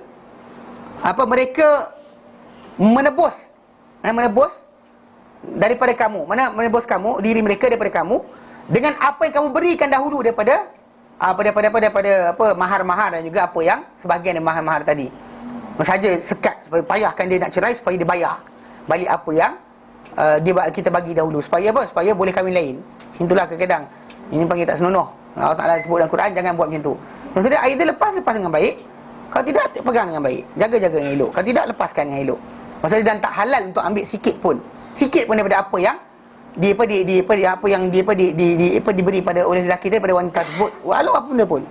mereka menebus daripada kamu, menebus kamu, diri mereka daripada kamu dengan apa yang kamu berikan dahulu daripada mahar-mahar dan juga apa yang sebahagian dari mahar-mahar tadi. Saja sekat supaya payahkan dia nak cerai supaya dia bayar balik apa yang kita bagi dahulu, supaya apa? Supaya boleh kahwin lain. Itulah kadang-kadang ini panggil tak senonoh. Allah Ta'ala sebut dalam Quran, jangan buat macam tu. Maksudnya either lepas dengan baik, kalau tidak pegang dengan baik, jaga-jaga dengan elok. Kalau tidak, lepaskan dengan elok. Maksudnya dan tak halal untuk ambil sikit pun daripada apa yang diberi pada oleh lelaki daripada wanita tersebut, walau apa benda pun.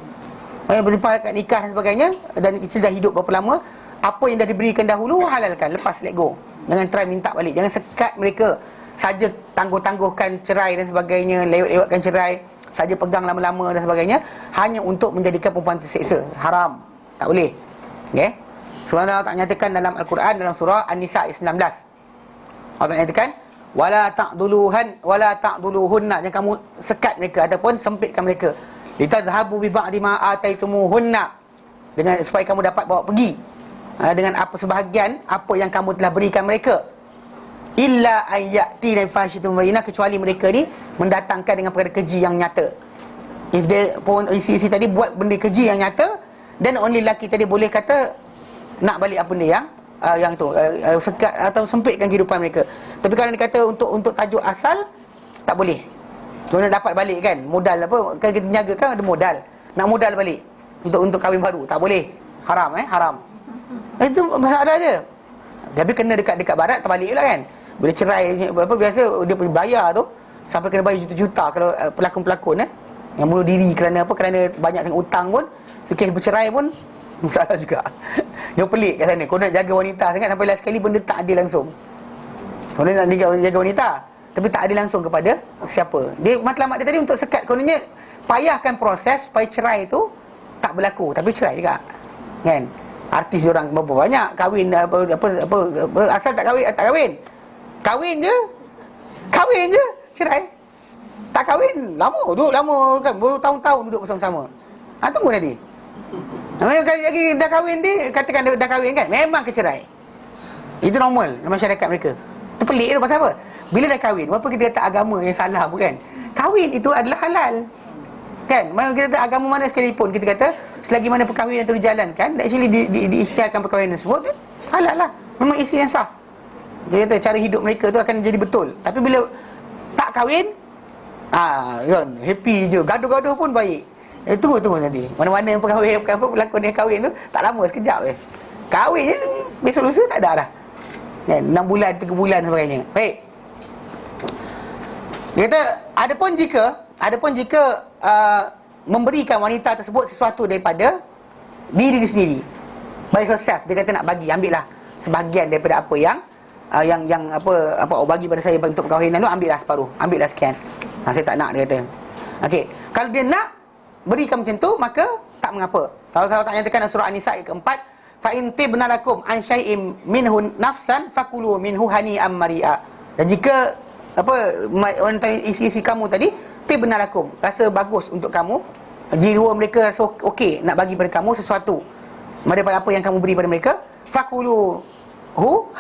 Berlepas kat nikah dan sebagainya, dan sudah hidup berapa lama, apa yang dah diberikan dahulu halalkan, lepas, let go. Jangan try minta balik, jangan sekat mereka saja tangguh-tangguhkan cerai dan sebagainya, lewat-lewatkan cerai, saja pegang lama-lama dan sebagainya, hanya untuk menjadikan perempuan terseksa. Haram, tak boleh. Okay? Sebab Allah tak nyatakan dalam Al-Quran, dalam surah An-Nisa ayat 19, Allah tak nyatakan wala ta'duluhunna, jangan kamu sekat mereka ataupun sempitkan mereka, litadhhabu bi ba'di ma ataitumuhunna, dengan supaya kamu dapat bawa pergi dengan apa sebahagian apa yang kamu telah berikan mereka, illa ayati dan fahishatum mubayyinah, kecuali mereka ni mendatangkan dengan perkara keji yang nyata. If dia pun isi tadi buat benda keji yang nyata, dan only lelaki tadi boleh kata nak balik apa benda yang tu, sekat atau sempitkan kehidupan mereka. Tapi kalau dia kata untuk tajuk asal, tak boleh. Kalau nak dapat balik kan, modal apa, kan kita niaga kan ada modal, nak modal balik untuk kahwin baru, tak boleh. Haram, haram. Itu masalah je. Tapi kena dekat barat, terbalik lah kan. Bila cerai, biasa dia pergi bayar tu sampai kena bayar juta-juta. Kalau pelakon-pelakon yang bunuh diri kerana banyak sangat hutang pun, kes bercerai pun masalah juga. Dia pelik kat sana. Kau nak jaga wanita sangat, sampai last sekali benda tak adil langsung. Kau nak jaga wanita, tapi tak adil langsung kepada siapa. Dia matlamat dia tadi untuk sekat, kononnya payahkan proses supaya cerai tu tak berlaku, tapi cerai juga. Kan? Artis diorang berapa banyak kahwin apa asal tak kahwin. Kahwin je cerai. Tak kahwin, duduk lama kan, bertahun-tahun duduk bersama-sama. Tunggu nanti. Lagi dah kahwin dia, katakan dah kahwin kan, memang kecerai. Itu normal dalam masyarakat mereka. Itu pelik tu, pasal apa? Bila dah kahwin, walaupun kita kata agama yang salah pun kan, kahwin itu adalah halal. Kan? Mana kita kata agama mana sekalipun, kita kata selagi mana perkahwinan itu dijalankan, actually diisytiharkan perkahwinan tersebut, halal lah. Memang isteri yang sah. Dia kata cara hidup mereka tu akan jadi betul. Tapi bila tak kahwin, kan, happy je, gaduh-gaduh pun baik. Tunggu nanti. Mana-mana yang pelakon yang kahwin tu tak lama, sekejap je. Kahwin je, besok lusa tak ada dah. Kan? 6 bulan, 3 bulan dan sebagainya. Baik. Dia kata, adapun jika memberikan wanita tersebut sesuatu daripada diri dia sendiri, by herself, dia kata nak bagi, ambillah sebahagian daripada apa yang bagi pada saya untuk perkahwinan tu, ambillah separuh, ambillah sekian. Saya tak nak, dia kata. Okey, kalau dia nak berikan macam tu, maka tak mengapa. Kalau tak nyatakan dalam surah An-Nisa ayat keempat, fa in tibna lakum an syai'in minhu nafsan fakulu minhu hani'an mari'a. Dan jika wanita isi kamu tadi tibna lakum, rasa bagus untuk kamu, jiwa mereka rasa okey nak bagi pada kamu sesuatu daripada apa yang kamu beri pada mereka, fakulu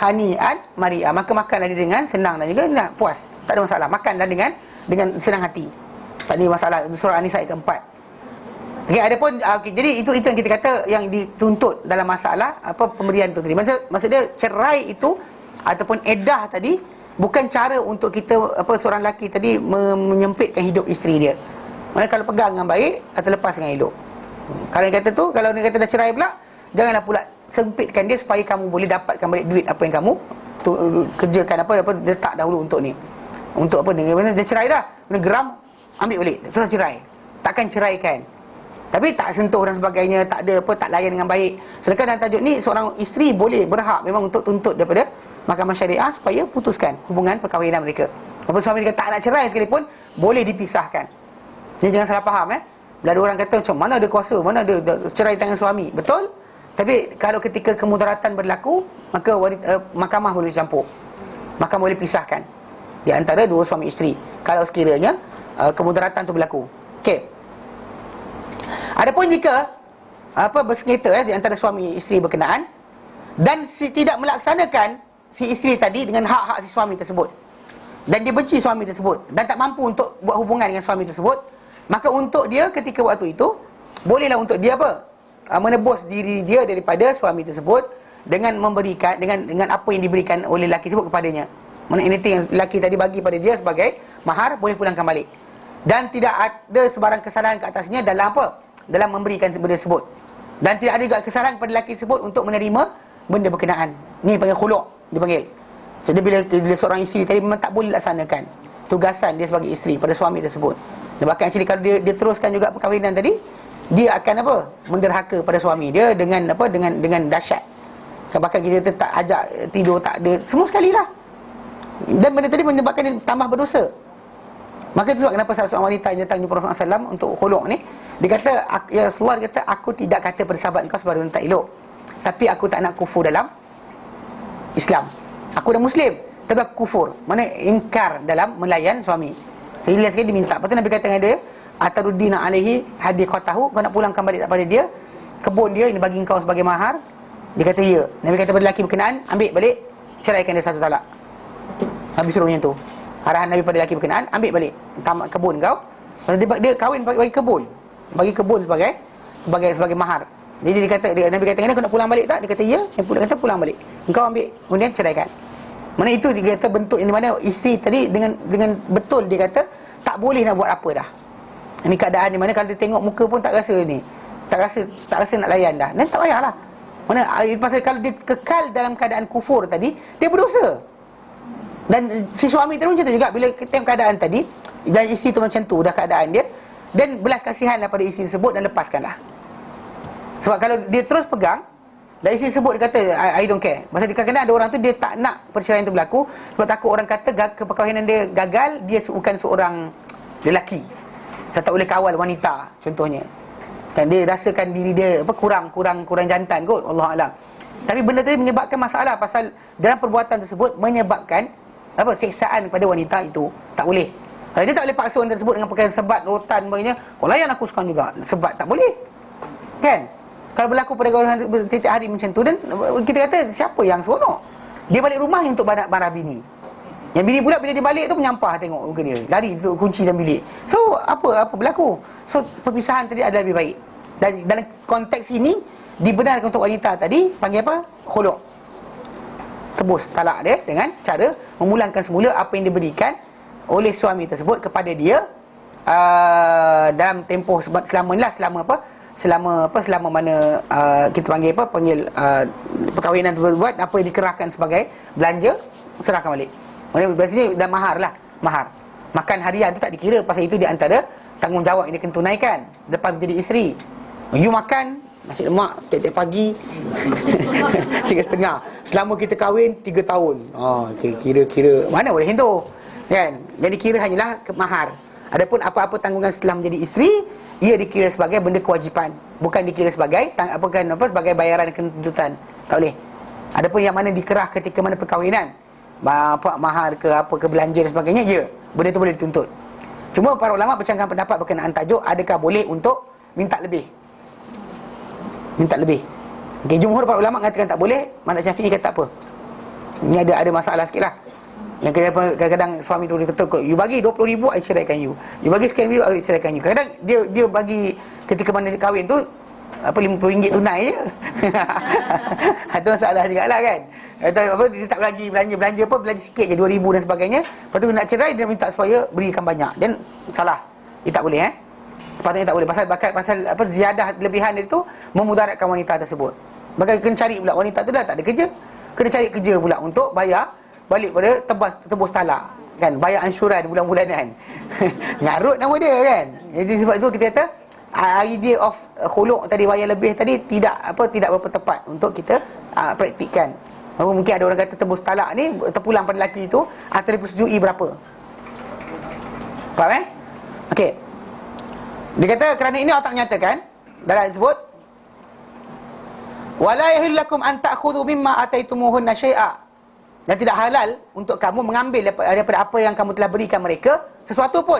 hani'an mari'a, maka makanlah dia dengan senang dan juga nak puas, tak ada masalah. Makanlah dengan senang hati, tak ada masalah. Surah An-Nisa ayat keempat. Okey, jadi itu yang kita kata yang dituntut dalam masalah pemberian tu tadi. Maksudnya cerai itu ataupun iddah tadi bukan cara untuk kita seorang lelaki tadi menyempitkan hidup isteri dia. Maksudnya kalau pegang dengan baik atau lepas dengan elok. Kalau dia kata dah cerai pula, janganlah pula sempitkan dia supaya kamu boleh dapatkan balik duit apa yang kamu kerjakan letak dahulu untuk ni. Untuk dia cerai dah, geram, ambil balik. Terus cerai. Takkan ceraikan. Tapi tak sentuh dan sebagainya, tak ada tak layan dengan baik. Sedangkan dalam tajuk ni, seorang isteri boleh berhak memang untuk tuntut daripada mahkamah syariah supaya putuskan hubungan perkahwinan mereka. Walaupun suami dia tak nak cerai sekalipun, boleh dipisahkan. Jadi jangan salah faham. Bila ada orang kata macam mana ada kuasa, mana ada cerai tangan suami. Betul. Tapi kalau ketika kemudaratan berlaku, maka mahkamah boleh campur. Mahkamah boleh pisahkan di antara dua suami isteri kalau sekiranya kemudaratan tu berlaku. Okey. Adapun jika bersengketa di antara suami isteri berkenaan dan tidak melaksanakan si isteri tadi dengan hak-hak si suami tersebut, dan dia benci suami tersebut dan tak mampu untuk buat hubungan dengan suami tersebut, maka untuk dia ketika waktu itu bolehlah untuk dia menebus diri dia daripada suami tersebut dengan memberikan dengan apa yang diberikan oleh lelaki tersebut kepadanya. Mana anything yang lelaki tadi bagi pada dia sebagai mahar, boleh pulangkan balik. Dan tidak ada sebarang kesalahan ke atasnya dalam memberikan benda tersebut. Dan tidak ada juga kesalahan kepada lelaki tersebut untuk menerima benda berkenaan. Ni panggil khuluk, dipanggil. Jadi bila seorang isteri tadi memang tak boleh laksanakan tugasan dia sebagai isteri pada suami tersebut. Dan bahkan actually kalau dia teruskan juga perkahwinan tadi, dia akan apa? Menderhaka pada suami dia dengan apa? Dengan dahsyat. Bahkan kita tak ajak tidur, tak ada, semua sekali lah. Dan benda tadi menyebabkan dia tambah berdosa. Maka itu sebab kenapa salah seorang wanita yang datang jumpa Rasulullah SAW untuk khuluk ni, dia kata, ya Rasulullah, dia kata, aku tidak kata pada sahabat kau sebagai wanita elok, tapi aku tak nak kufur dalam Islam. Aku dah Muslim, tapi aku kufur. Mana ingkar dalam melayan suami. Sehingga sekali diminta. Lepas tu Nabi kata dengan dia, Ataruddina alaihi hadiqatahu, kau nak pulangkan balik pada dia kebun dia, ini bagi kau sebagai mahar. Dia kata ya. Nabi kata pada lelaki berkenaan, ambil balik, ceraikan dia 1 talak. Nabi suruh macam tu. Arahan Nabi pada lelaki berkenaan, ambil balik tamak kebun kau. Dia kahwin bagi kebun. Bagi kebun sebagai mahar. Jadi Nabi kata dengan dia, kau nak pulang balik tak? Dia kata ya. Dia kata pulang balik. Engkau ambil, kemudian ceraikan. Mana itu dia kata bentuk ini, mana isteri tadi dengan betul dia kata tak boleh nak buat apa dah. Ini keadaan di mana kalau dia tengok muka pun tak rasa ni. Tak rasa nak layan dah. Dan tak payahlah. Mana pasal kalau dia kekal dalam keadaan kufur tadi, dia berdosa. Dan si suami tadi macam tu juga, bila tengok keadaan tadi dan isteri tu macam tu dah keadaan dia, dan belas kasihanlah pada isteri tersebut dan lepaskanlah. Sebab kalau dia terus pegang dan isteri tersebut, dia kata I don't care. Pasal kadang-kadang ada orang tu dia tak nak perceraian tu berlaku sebab takut orang kata perkahwinan dia gagal, dia bukan seorang lelaki, saya tak boleh kawal wanita contohnya. Dan dia rasakan diri dia kurang jantan kot, Allah alam. Tapi benda tadi menyebabkan masalah pasal dalam perbuatan tersebut menyebabkan siksaan pada wanita itu. Tak boleh. Dia tak boleh paksa wanita tersebut dengan perkara sebat, rotan sebagainya. Kau layan aku sekarang juga. Sebat tak boleh. Kan? Kalau berlaku pada orang setiap hari macam tu, dan kita kata siapa yang seronok? Dia balik rumah untuk marah bini. Yang bini pula bila dia balik tu menyampah tengok muka dia. Lari untuk kunci dalam bilik. So apa berlaku? So perpisahan tadi adalah lebih baik. Dan dalam konteks ini dibenarkan untuk wanita tadi panggil apa? Khuluk. Tebus talak dia dengan cara memulangkan semula apa yang diberikan oleh suami tersebut kepada dia dalam tempoh selama mana kita panggil perkahwinan terbuat, apa yang dikerahkan sebagai belanja, serahkan balik. Biasanya dah mahar lah. Mahar makan harian tu tak dikira, pasal itu di antara tanggungjawab yang dia kena tunaikan lepas menjadi isteri. You makan nasi lemak tiap-tiap pagi sehingga setengah. Selama kita kahwin 3 tahun. Kira mana boleh tu, kan? Jadi kira hanyalah mahar. Adapun apa-apa tanggungan setelah menjadi isteri, ia dikira sebagai benda kewajipan, bukan dikira sebagai sebagai bayaran tuntutan. Tak boleh. Adapun yang mana dikerah ketika mana perkahwinan, mahar ke apa ke belanja dan sebagainya, ya, benda itu boleh dituntut. Cuma para ulama bercanggang pendapat berkenaan tajuk adakah boleh untuk minta lebih. Okey, jumhur para ulama mengatakan tak boleh, mazhab Syafi'i kata tak apa. Ini ada masalah sikitlah. Yang kadang-kadang suami tu dia kata, you bagi 20,000 I ceraikan you. You bagi sekian ribu I ceraikan you. Kadang dia bagi ketika mana dia kahwin tu RM50 tunai je. Itu masalah jugalah kan. Dia tak bagi belanja sikit je 2,000 dan sebagainya. Lepas tu nak cerai dia minta supaya berikan banyak. Dan salah. Dia tak boleh sepatutnya tak boleh. Pasal ziyadah lebihan dia tu memudaratkan wanita tersebut. Maka kena cari pula wanita tu dah tak ada kerja. Kena cari kerja pula untuk bayar balik pada tebus talak, kan, bayar ansyuran bulan-bulanan. Ngarut nama dia, kan. Jadi sebab itu kita kata idea of khuluk tadi, bayar lebih tadi tidak berapa tepat untuk kita praktikkan. Mungkin ada orang kata tebus talak ni terpulang pada lelaki itu atau dipersetujui berapa. Faham Okey. Dia kata kerana ini Allah tak menyatakan dalam sebut wala yahillakum an ta'khudhu mimma ataitumuhunna syai'a, dan tidak halal untuk kamu mengambil daripada apa yang kamu telah berikan mereka sesuatu pun,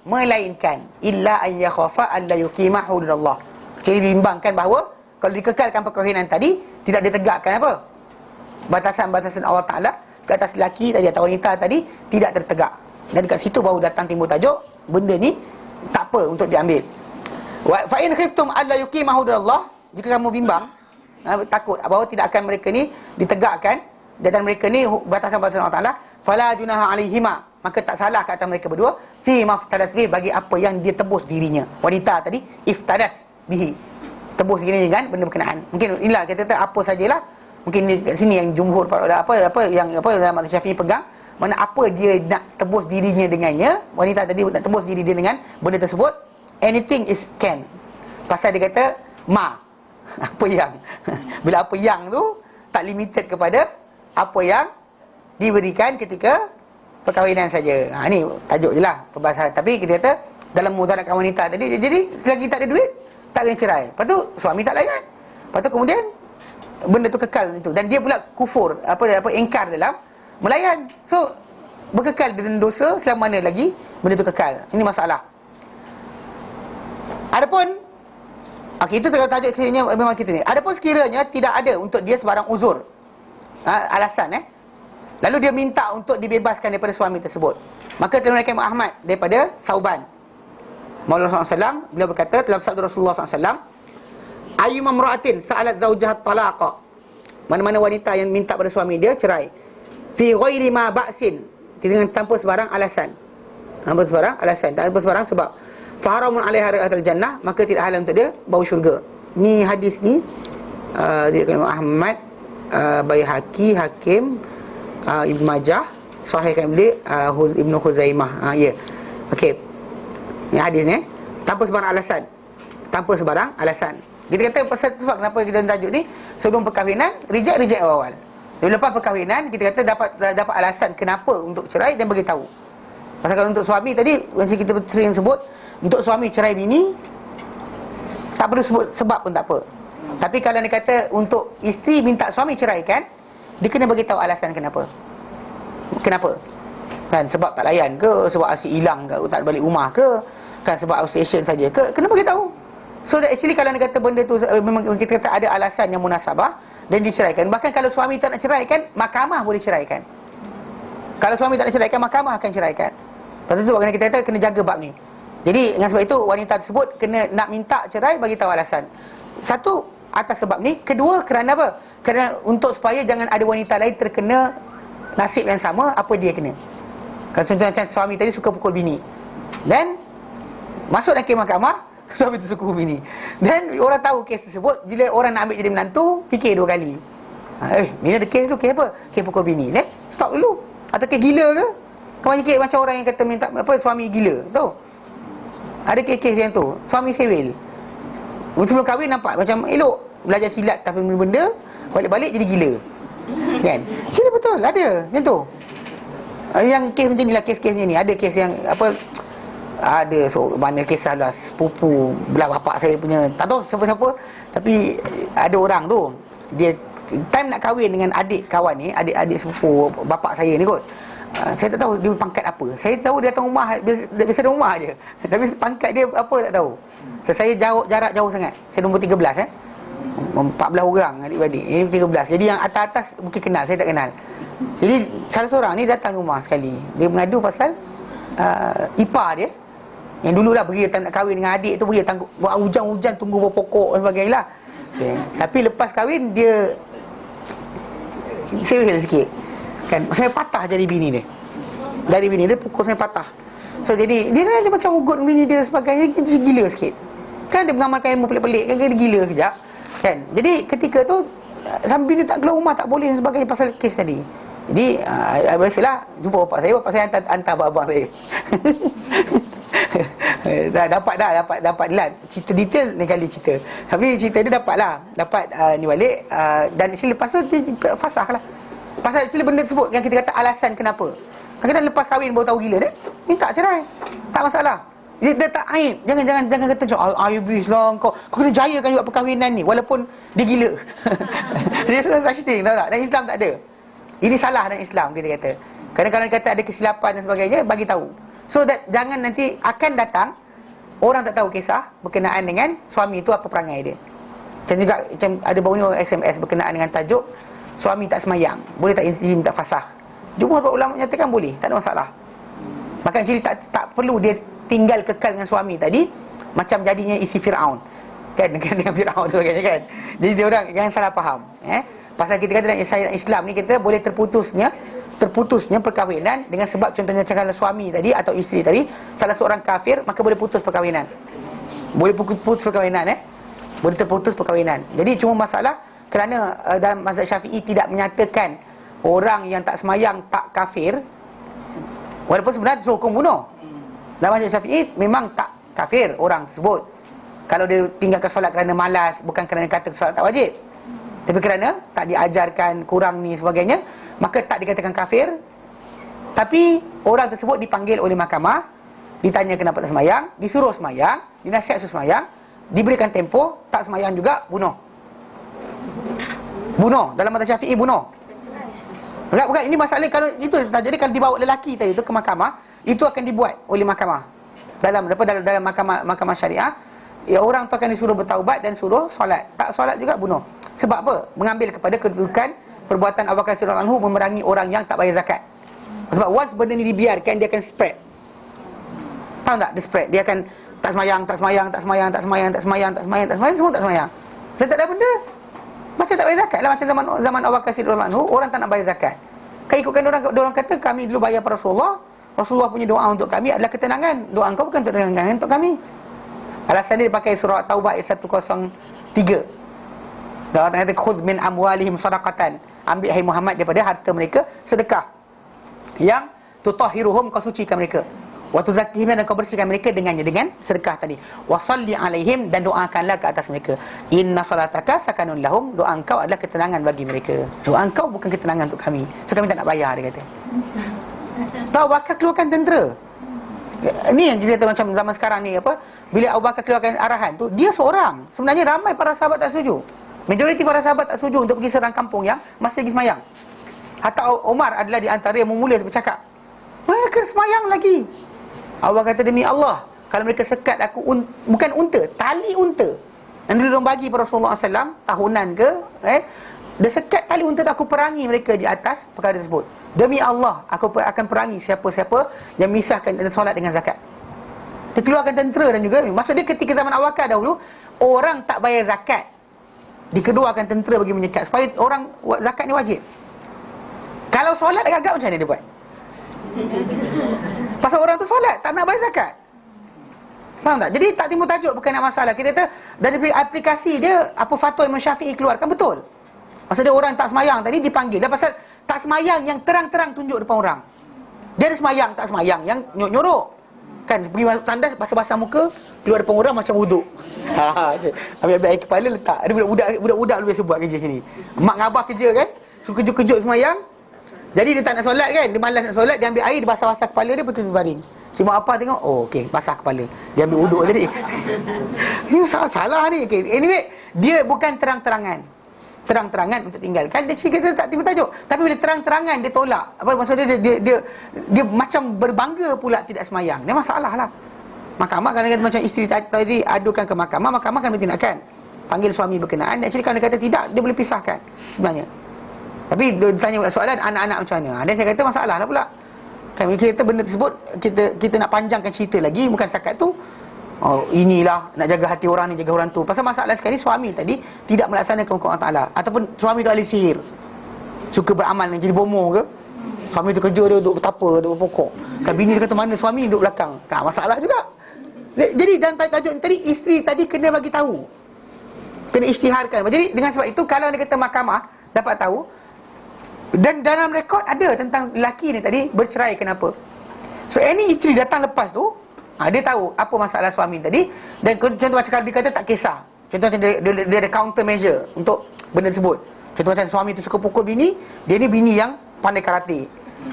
melainkan illa an yakhafa alla yuqima hududallah, kecuali dibimbangkan bahawa kalau dikekalkan perkahwinan tadi tidak ditegakkan batasan-batasan Allah Ta'ala ke atas lelaki tadi atau wanita tadi tidak tertegak. Dan dekat situ baru datang timbul tajuk benda ni tak apa untuk diambil. Fa in khiftum alla yuqima hududallah, jika kamu bimbang takut bahawa tidak akan mereka ni ditegakkan dan mereka ni batasan-batasan Allah Ta'ala, fala junaha alaihima, maka tak salah ke atas mereka berdua fi maftadat bihi, bagi apa yang dia tebus dirinya. Wanita tadi iftadat bihi, tebus dirinya dengan benda berkenaan. Mungkin inilah kita kata apa sajalah. Mungkin ni kat sini yang jumhur yang dalam mazhab Syafi'i pegang, mana apa dia nak tebus dirinya dengannya, wanita tadi nak tebus diri dia dengan benda tersebut, anything is can. Pasal dia kata ma. Apa yang bila apa yang tu tak limited kepada apa yang diberikan ketika perkahwinan saja. Ni tajuk je lah perbahasan. Tapi kita kata dalam mudaratkan wanita tadi, jadi selagi tak ada duit tak kena cerai. Lepas tu suami tak layan. Lepas tu kemudian benda tu kekal itu, dan dia pula kufur, ingkar dalam melayan. So berkekal dengan dosa selama mana lagi benda tu kekal. Ini masalah. Adapun itu tajuk sekiranya memang kita ni. Adapun sekiranya tidak ada untuk dia sebarang uzur, alasan lalu dia minta untuk dibebaskan daripada suami tersebut, maka diriwayatkan Imam Ahmad daripada Sauban Maulana SAW, beliau berkata dalam sabda Rasulullah SAW, ayyuma imra'atin sa'alat zawjaha talaqa, mana-mana wanita yang minta pada suami dia cerai, fi ghairi ma ba'sin, dengan tanpa sebarang alasan, tanpa sebarang sebab, faharamun alaiha ra'atul jannah, maka tidak halal untuk dia bau syurga. Ni hadis ni dia Imam Ahmad, Baihaqi, Hakim, Ibn Majah, sahihkan beliau Ibn Khuzaimah. Okey. Ni hadis ni tanpa sebarang alasan. Kita kata pasal tu sebab kenapa kita tajuk ni sebelum perkahwinan reject awal. Lepas perkahwinan kita kata dapat alasan kenapa untuk cerai dan bagi tahu. Pasal kalau untuk suami tadi macam kita sering sebut, untuk suami cerai bini tak perlu sebut sebab pun tak apa. Tapi kalau dia kata untuk isteri minta suami ceraikan, dia kena bagi tahu alasan kenapa. Kan sebab tak layan ke, sebab asyik hilang ke, tak balik rumah ke, kan sebab outstation saja ke, kena bagi tahu. So that actually kalau dia kata benda tu memang kita kata ada alasan yang munasabah dan diceraikan. Bahkan kalau suami tak nak ceraikan, mahkamah boleh ceraikan. Kalau suami tak nak ceraikan, mahkamah akan ceraikan. Lepas tu kita kata kena jaga bab ni. Jadi dengan sebab itu wanita tersebut kena nak minta cerai, bagi tahu alasan. Satu, atas sebab ni. Kedua, kerana apa? Kerana untuk supaya jangan ada wanita lain terkena nasib yang sama apa dia kena. Kalau contoh macam suami tadi suka pukul bini, dan masuk dalam kes mahkamah, suami tu suka pukul bini, dan orang tahu kes tersebut, bila orang nak ambil jadi menantu, fikir dua kali. Ni ada kes tu, kes apa? Kes pukul bini. Then stop dulu. Atau kes gila ke? Kau kes macam orang yang kata minta suami gila, tahu? Ada kes-kes yang tu, suami sewel. Sebelum kahwin nampak macam elok, belajar silat tapi benda, balik-balik jadi gila. Kan? Sila betul, ada macam tu. Yang kes macam ni lah, kes-kes ni. Ada kes yang ada mana kisah lah sepupu belah bapak saya punya, tak tahu siapa-siapa, tapi ada orang tu, dia time nak kahwin dengan adik kawan ni, adik sepupu bapak saya ni kot. Saya tak tahu dia pangkat apa. Saya tahu dia datang rumah, biasa ada rumah je. Tapi pangkat dia apa tak tahu. Saya jarak jauh sangat. Saya nombor 13 14 orang adik-beradik. Ini 13. Jadi yang atas-atas mungkin kenal, saya tak kenal. Jadi salah seorang ni datang rumah sekali. Dia mengadu pasal ipar dia yang dululah pergi nak kahwin dengan adik tu, pergi buat hujan-hujan tunggu berpokok dan sebagainya lah. Tapi lepas kahwin dia sewel sikit. Kan saya patah jadi bini dia. Dari bini dia pukul saya patah. So jadi dia macam ugut bini dia sebagainya, dia gila sikit. Kan dia mengamalkan ilmu pelik-pelik, kan dia gila kejap. Kan. Jadi ketika tu sambil bini tak keluar rumah, tak boleh dan sebagainya pasal kes tadi. Jadi biasalah jumpa bapak saya hantar abang saya. dapat lah cerita detail ni kali cerita. Tapi cerita dia dapat ni balik, dan lepas tu dia fasah lah. Pasal actually benda tersebut yang kita kata alasan kenapa. Kadang-kadang lepas kahwin baru tahu gila dia, minta cerai. Tak masalah. Dia tak aib. Jangan kata macam ayubis lah kau kena jayakan juga perkahwinan ni walaupun dia gila. Dia such thing, tahu tak? Dan Islam tak ada. Ini salah dalam Islam kita kata. Kadang-kadang kata ada kesilapan dan sebagainya, bagi tahu. So that jangan nanti akan datang orang tak tahu kisah berkenaan dengan suami itu apa perangai dia. Macam juga macam ada baru ni orang SMS berkenaan dengan tajuk suami tak semayang, boleh tak isteri minta fasah? Jumhur ulama nyatakan boleh, tak ada masalah. Maka jadi tak perlu dia tinggal kekal dengan suami tadi macam jadinya isi Firaun. Kan dengan Firaun tu kan. Jadi dia orang jangan salah faham. Pasal kita kata dalam Islam ni kita boleh terputusnya perkahwinan dengan sebab contohnya macam kalau suami tadi atau isteri tadi salah seorang kafir, maka boleh putus perkahwinan. Boleh putus perkahwinan boleh terputus perkahwinan. Jadi cuma masalah kerana dalam mazhab Syafi'i tidak menyatakan orang yang tak semayang tak kafir, walaupun sebenarnya hukum bunuh. Dalam mazhab Syafi'i memang tak kafir orang tersebut. Kalau dia tinggalkan solat kerana malas, bukan kerana kata solat tak wajib, tapi kerana tak diajarkan, kurang ni sebagainya, maka tak dikatakan kafir. Tapi orang tersebut dipanggil oleh mahkamah, ditanya kenapa tak semayang, disuruh semayang, dinasihat suruh semayang, diberikan tempoh, tak semayang juga, bunuh. Dalam mazhab Syafi'i bunuh. Bukan, ini masalah kalau itu. Jadi kalau dibawa lelaki tadi itu ke mahkamah, itu akan dibuat oleh mahkamah. Dalam mahkamah syariah, ya, orang tu akan disuruh bertaubat dan suruh solat. Tak solat juga bunuh. Sebab apa? Mengambil kepada kedudukan perbuatan Abu Bakar radhiyallahu anhu memerangi orang yang tak bayar zakat. Sebab once benda ni dibiarkan, dia akan spread. Faham tak? Dia spread. Dia akan tak semayang, semua tak semayang. Saya tak ada benda. Macam tak bayar zakat lah. Macam zaman Abu Bakar radhiyallahu anhu, orang tak nak bayar zakat. Kan ikutkan orang kata, kami dulu bayar pada Rasulullah punya doa untuk kami adalah ketenangan. Doa engkau bukan untuk ketenangan untuk kami. Alasan dia pakai surah Taubah ayat 103. Allah kata, khudh min amwalihim sadaqatan. Ambil hai Muhammad daripada harta mereka sedekah yang tutahhiruhum, kau sucikan mereka, wa tuzakkihim, dan kau bersihkan mereka dengan sedekah tadi. Wa salli alaihim, dan doakanlah ke atas mereka. Inna salataka sakanun lahum, doa engkau adalah ketenangan bagi mereka. Doa engkau bukan ketenangan untuk kami, so kami tak nak bayar, dia kata. Tahu bakal keluarkan tentera. Ini yang kita kata macam zaman sekarang ni, apa, bila Abu Bakar keluarkan arahan tu, dia seorang. Sebenarnya ramai para sahabat tak setuju. Majoriti para sahabat tak setuju untuk pergi serang kampung yang masih lagi semayang. Hatta Umar adalah di antara yang memula bercakap, mereka semayang lagi. Abu Bakar kata, demi Allah, kalau mereka sekat aku bukan unta, tali unta yang dia bagi pada Rasulullah SAW tahunan ke, dia sekat tali unta, aku perangi mereka di atas perkara tersebut. Demi Allah, aku akan perangi siapa-siapa yang misahkan solat dengan zakat. Dia keluarkan tentera dan juga, maksud dia ketika zaman Abu Bakar dahulu, orang tak bayar zakat, dikeluarkan tentera bagi menyekat, supaya orang zakat ni wajib. Kalau solat agak macam mana dia buat? Pasal orang tu solat, tak nak bayar zakat. Faham tak? Jadi tak timbul tajuk, bukan nak masalah. Kita kata dari aplikasi dia, apa fatwa Imam Syafi'i keluarkan, betul. Maksudnya orang tak semayang tadi dipanggil. Dan pasal tak semayang yang terang-terang tunjuk depan orang. Dia ada semayang, tak semayang yang nyorok. Kan, pergi tandas, basah-basah muka, keluar depan orang macam wuduk. Ambil air kepala letak. Ada budak-budak lu biasa buat kerja sini. Mak ngabah kerja kan, suka kejut-kejut semayang. Jadi dia tak nak solat kan, dia malas nak solat, dia ambil air, dia basah-basah kepala dia, betul baring. Si mak apa tengok, oh okey, basah kepala. Dia ambil wuduk tadi. Ini salah ni. Okay. Anyway, dia bukan terang-terangan untuk tinggalkan. Dia kita tak tiba tajuk. Tapi bila terang-terangan dia tolak. Apa maksudnya dia macam berbangga pula tidak semayang. Dia masalah lah. Mahkamah kadang-kadang macam isteri tadi adukan ke mahkamah akan bertindakkan. Panggil suami berkenaan. Actually kalau dia kata tidak, dia boleh pisahkan sebenarnya. Tapi dia tanya soalan anak-anak macam mana. Dan saya kata masalah lah pula. Kan kita kata benda tersebut, kita nak panjangkan cerita lagi, bukan setakat tu. Oh, inilah nak jaga hati orang ni, jaga orang tu. Pasal masalah sekali suami tadi tidak melaksanakan hukum Allah Ta'ala, ataupun suami tu ahli sihir, suka beramal nak jadi bomoh ke. Suami tu kerja dia duduk bertapa, duduk berpokok. Kan bini dia kata mana suami duduk belakang. Kan masalah juga. Jadi dan tajuk tadi, isteri tadi kena bagi tahu, kena isytiharkan. Jadi dengan sebab itu, kalau dia kata mahkamah dapat tahu, dan dalam rekod ada tentang lelaki ni tadi bercerai kenapa. So any isteri datang lepas tu, dia tahu apa masalah suami tadi. Dan contoh macam kalau dia kata tak kisah, contoh macam dia ada counter measure untuk benda tersebut. Contoh macam suami tu suka pukul bini, dia ni bini yang pandai karate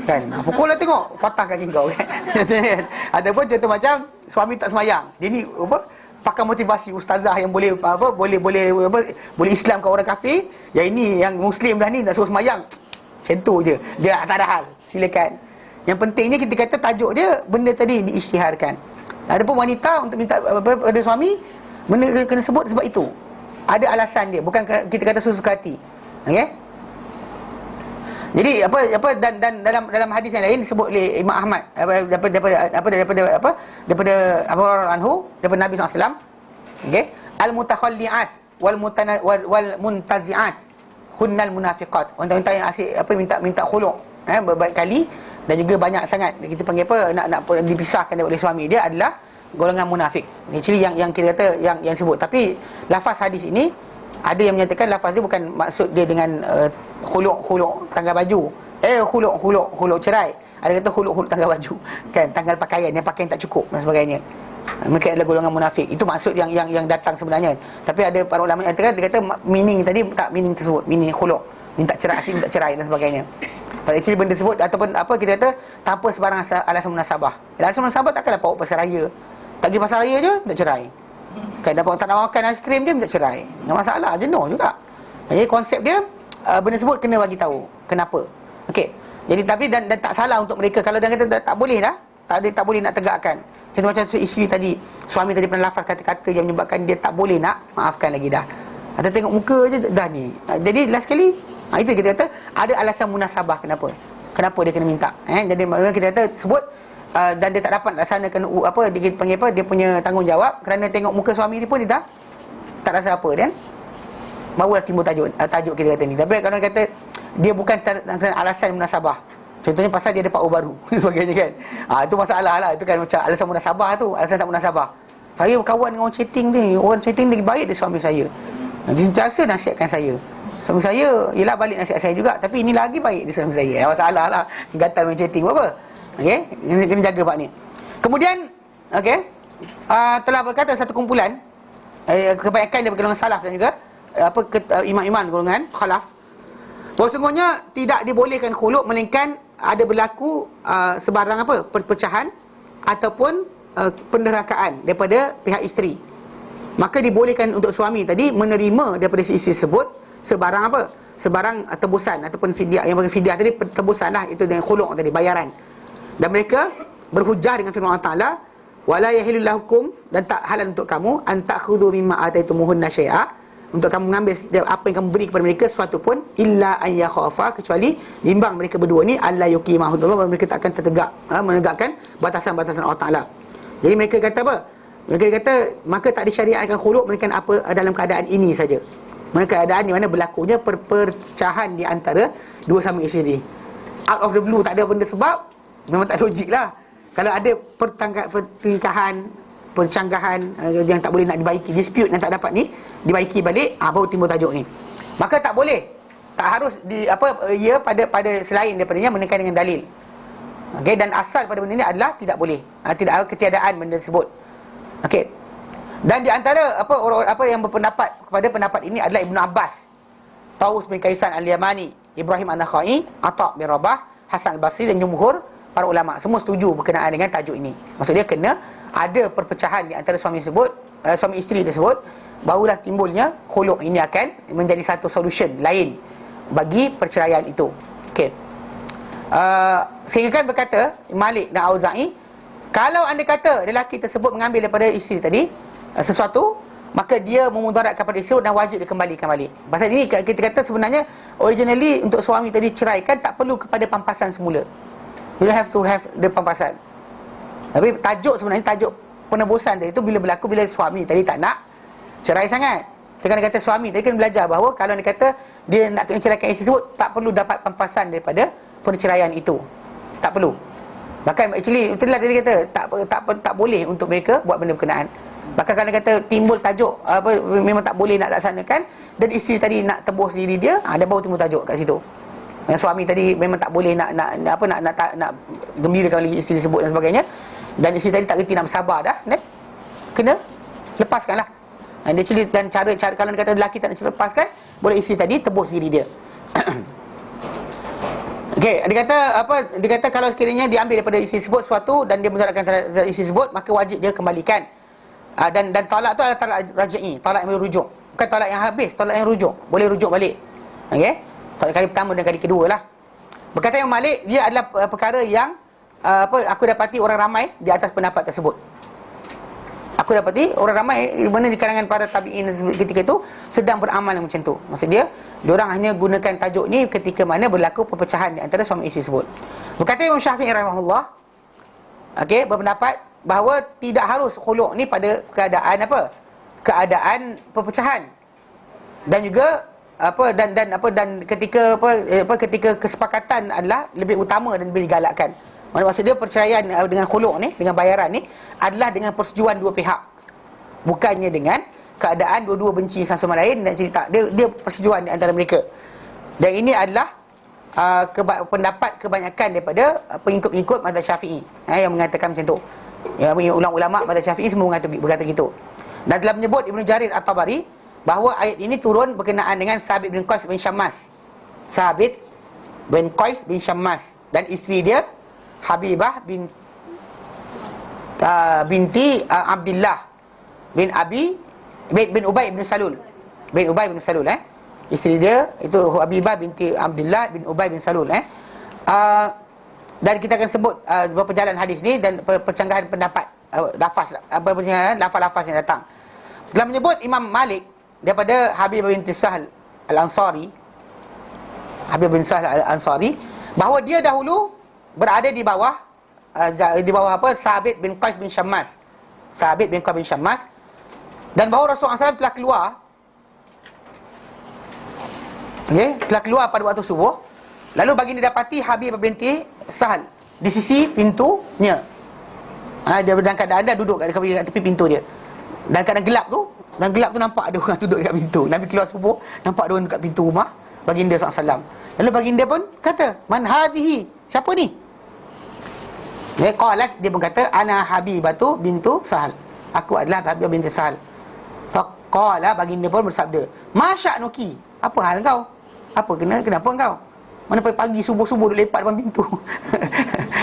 kan, pukul lah tengok, patah kaki kau kan. Ataupun contoh macam suami tak semayang, dia ni apa, pakai motivasi ustazah yang boleh boleh islamkan orang kafir. Yang ini yang muslim dah ni nak suruh semayang, macam tu je, dia tak ada hal, silakan. Yang pentingnya kita kata tajuk dia, benda tadi diisytiharkan. Ada pun wanita untuk minta pada suami, benda kena sebut sebab itu. Ada alasan dia, bukan kita kata suka hati. Okey? Jadi apa dan dalam hadis yang lain disebut oleh Imam Ahmad daripada Abu Hurairah anhu, daripada Nabi SAW. Okey? Al-mutakhalli'at wal muntazi'at hunnal munafiqat. Wanita-wanita yang asyik minta khulu', berbaik kali, dan juga banyak sangat kita panggil nak dipisahkan oleh suami dia, adalah golongan munafik. Actually yang kita kata yang sebut. Tapi lafaz hadis ini ada yang menyatakan lafaz dia bukan maksud dia dengan khulu' tanggal baju. Khulu' cerai. Ada kata khulu' tanggal baju. Kan, tanggal pakaian, yang pakaian tak cukup dan sebagainya. Mereka adalah golongan munafik. Itu maksud yang datang sebenarnya. Tapi ada para ulama yang dia kata meaning tadi tak meaning tersebut, meaning khuluk, minta cerai, asyik minta cerai dan sebagainya. Actually benda tersebut ataupun apa kita kata tanpa sebarang alasan munasabah. Alasan munasabah takkanlah bawa pasal raya. Tak pergi pasal raya je minta cerai. Kan dapat tak nak makan aiskrim je minta cerai. Enggak masalah, jenuh juga. Jadi konsep dia benda tersebut kena bagi tahu kenapa. Okey. Jadi tapi dan tak salah untuk mereka kalau dia kata tak boleh dah. Tak boleh nak tegakkan. Contoh macam isteri tadi, suami tadi pernah lafaz kata-kata yang menyebabkan dia tak boleh nak maafkan lagi dah. Atau tengok muka je dah ni. Jadi last sekali, itu kita kata ada alasan munasabah kenapa dia kena minta. Jadi kita kata sebut dan dia tak dapat laksanakan apa dia panggil apa dia punya tanggungjawab kerana tengok muka suami dia pun dia dah tak rasa apa kan. Barulah timbul tajuk kita kata ni. Tapi kalau kata dia bukan kerana alasan munasabah. Contohnya pasal dia ada power baru sebagainya kan. Itu masalah lah. Itu kan macam alasan munasabah tu, alasan tak munasabah. Saya berkawan dengan orang chatting ni, orang chatting lagi baik dari suami saya. Dia sentiasa nasihatkan saya. Suami saya ialah balik nasihat saya juga, tapi ini lagi baik dari suami saya. Masalah lah. Gatal main chatting apa. Okey, kena jaga bab ni. Kemudian okey, telah berkata satu kumpulan kebanyakan daripada golongan salaf dan juga imam-imam golongan khalaf, bahawa sesungguhnya tidak dibolehkan khuluk melainkan ada berlaku sebarang apa perpecahan ataupun penderakaan daripada pihak isteri. Maka dibolehkan untuk suami tadi menerima daripada si isteri tersebut sebarang apa? Sebarang tebusan ataupun fidyah. Yang bagi fidyah tadi tebusan lah, itu dengan khuluk tadi, bayaran. Dan mereka berhujah dengan firman Allah Ta'ala, wala yahillu lakum, dan tak halal untuk kamu an ta'khudhu mimma ataitumuhunna syai'a, untuk kamu mengambil apa yang kamu beri kepada mereka sesuatu pun, illa an yakhafa, kecuali bimbang mereka berdua ni alla yuqima hududallah, mereka tak akan tertegak menegakkan batasan-batasan Allah Ta'ala. Jadi mereka kata apa? Mereka kata maka tak disyariatkan khuluk melainkan apa dalam keadaan ini saja. Mereka keadaan di mana berlakunya perpecahan di antara dua suami isteri. Out of the blue, tak ada benda sebab, memang tak logik lah. Kalau ada pertengkahan, percanggahan yang tak boleh nak dibaiki, dispute yang tak dapat ni dibaiki balik, baru timbul tajuk ni. Maka tak boleh, tak harus ia pada selain daripadanya menekan dengan dalil. Okey, dan asal pada benda ni adalah tidak boleh, tidak ada ketiadaan benda tersebut. Okey. Dan di antara orang yang berpendapat kepada pendapat ini adalah Ibnu Abbas, Taus bin Kaisan Al-Yamani, Ibrahim An-Nakhai, Atha' bin Rabah, Hasan Al-Basri dan jumhur para ulama. Semua setuju berkenaan dengan tajuk ini. Maksudnya kena ada perpecahan di antara suami isteri tersebut, barulah timbulnya khuluk. Ini akan menjadi satu solution lain bagi perceraian itu. Okey. Sehingga kan berkata Malik dan Auza'i, kalau anda kata lelaki tersebut mengambil daripada isteri tadi sesuatu, maka dia memudaratkan kepada isteri dan wajib dikembalikan balik. Pasal ini kita kata sebenarnya originally untuk suami tadi ceraikan tak perlu kepada pampasan semula. You don't have to have the pampasan. Tapi tajuk sebenarnya, tajuk penebusan tadi itu bila berlaku bila suami tadi tak nak cerai sangat. Kita kata suami tadi kan belajar bahawa kalau dia kata dia nak kena ceraikan isteri tersebut, tak perlu dapat pampasan daripada perceraian itu. Tak perlu. Bahkan actually itulah dia kata tak boleh untuk mereka buat benda berkenaan. Bahkan kalau kata timbul tajuk memang tak boleh nak laksanakan dan isteri tadi nak tebus diri dia, dia baru timbul tajuk kat situ. Yang suami tadi memang tak boleh nak gembirakan lagi isteri tersebut dan sebagainya. Dan isteri tadi tak reti nak bersabar dah, kena lepaskanlah. Dan cara kalau dia kata lelaki tak nak lepaskan, boleh isteri tadi tebus diri dia. Okey, dia kata kalau sekiranya diambil daripada isteri tersebut sesuatu dan dia mudaratkan isteri tersebut, maka wajib dia kembalikan. Dan talak tu adalah talak raj'i, talak yang merujuk. Bukan talak yang habis, talak yang rujuk. Boleh rujuk balik. Okey? Talak kali pertama dan kali kedua lah. Berkata Imam Malik, dia adalah perkara yang aku dapati orang ramai di atas pendapat tersebut. Aku dapati orang ramai mana di kalangan para tabi'in ketika itu sedang beramal macam tu. Maksud dia, diorang hanya gunakan tajuk ni ketika mana berlaku perpecahan di antara suami isteri tersebut. Berkata Imam Syafi'i rahimahullah, okey, berpendapat bahawa tidak harus khuluk ni pada keadaan keadaan perpecahan. Dan juga dan ketika ketika kesepakatan adalah lebih utama dan lebih digalakkan. Maksud dia perceraian dengan khuluk ni, dengan bayaran ni adalah dengan persetujuan dua pihak. Bukannya dengan keadaan dua-dua benci satu sama lain dan cerita. Dia persetujuan di antara mereka. Dan ini adalah pendapat kebanyakan daripada pengikut-pengikut mazhab Syafi'i yang mengatakan macam tu. Ulama-ulama mazhab Syafi'i semua berkata gitu. Dan telah menyebut Ibnu Jarir At-Tabari bahawa ayat ini turun berkenaan dengan Thabit bin Qais bin Syammas. Thabit bin Qais bin Syammas dan isteri dia Habibah binti Abdullah bin Ubay bin Salul. Isteri dia itu Habibah binti Abdullah bin Ubay bin Salul. Dan kita akan sebut beberapa jalan hadis ni dan percanggahan pendapat lafaz-lafaz yang datang. Setelah menyebut Imam Malik daripada Habibah binti Sahal Al-Ansari, bahawa dia dahulu berada di bawah Thabit bin Qais bin Syammas. Dan bahawa Rasulullah SAW telah keluar, telah keluar pada waktu subuh. Lalu baginda dapati Habibah binti Sahal di sisi pintunya. Dia dalam keadaan duduk kat tepi pintu dia. Dan keadaan gelap tu nampak ada orang duduk dekat pintu. Nabi keluar subuh, nampak ada orang dekat pintu rumah baginda SAW. Lalu baginda pun kata, "Man hadhihi?" Siapa ni? Qalat, dia pun kata, "Ana Habibatu bintu Sahal." Aku adalah Habibah binti Sahal. Faqala, baginda pun bersabda, "Ma sya'nuki?" Apa hal kau? Kenapa kau? Mana pagi subuh-subuh duk lepak depan pintu.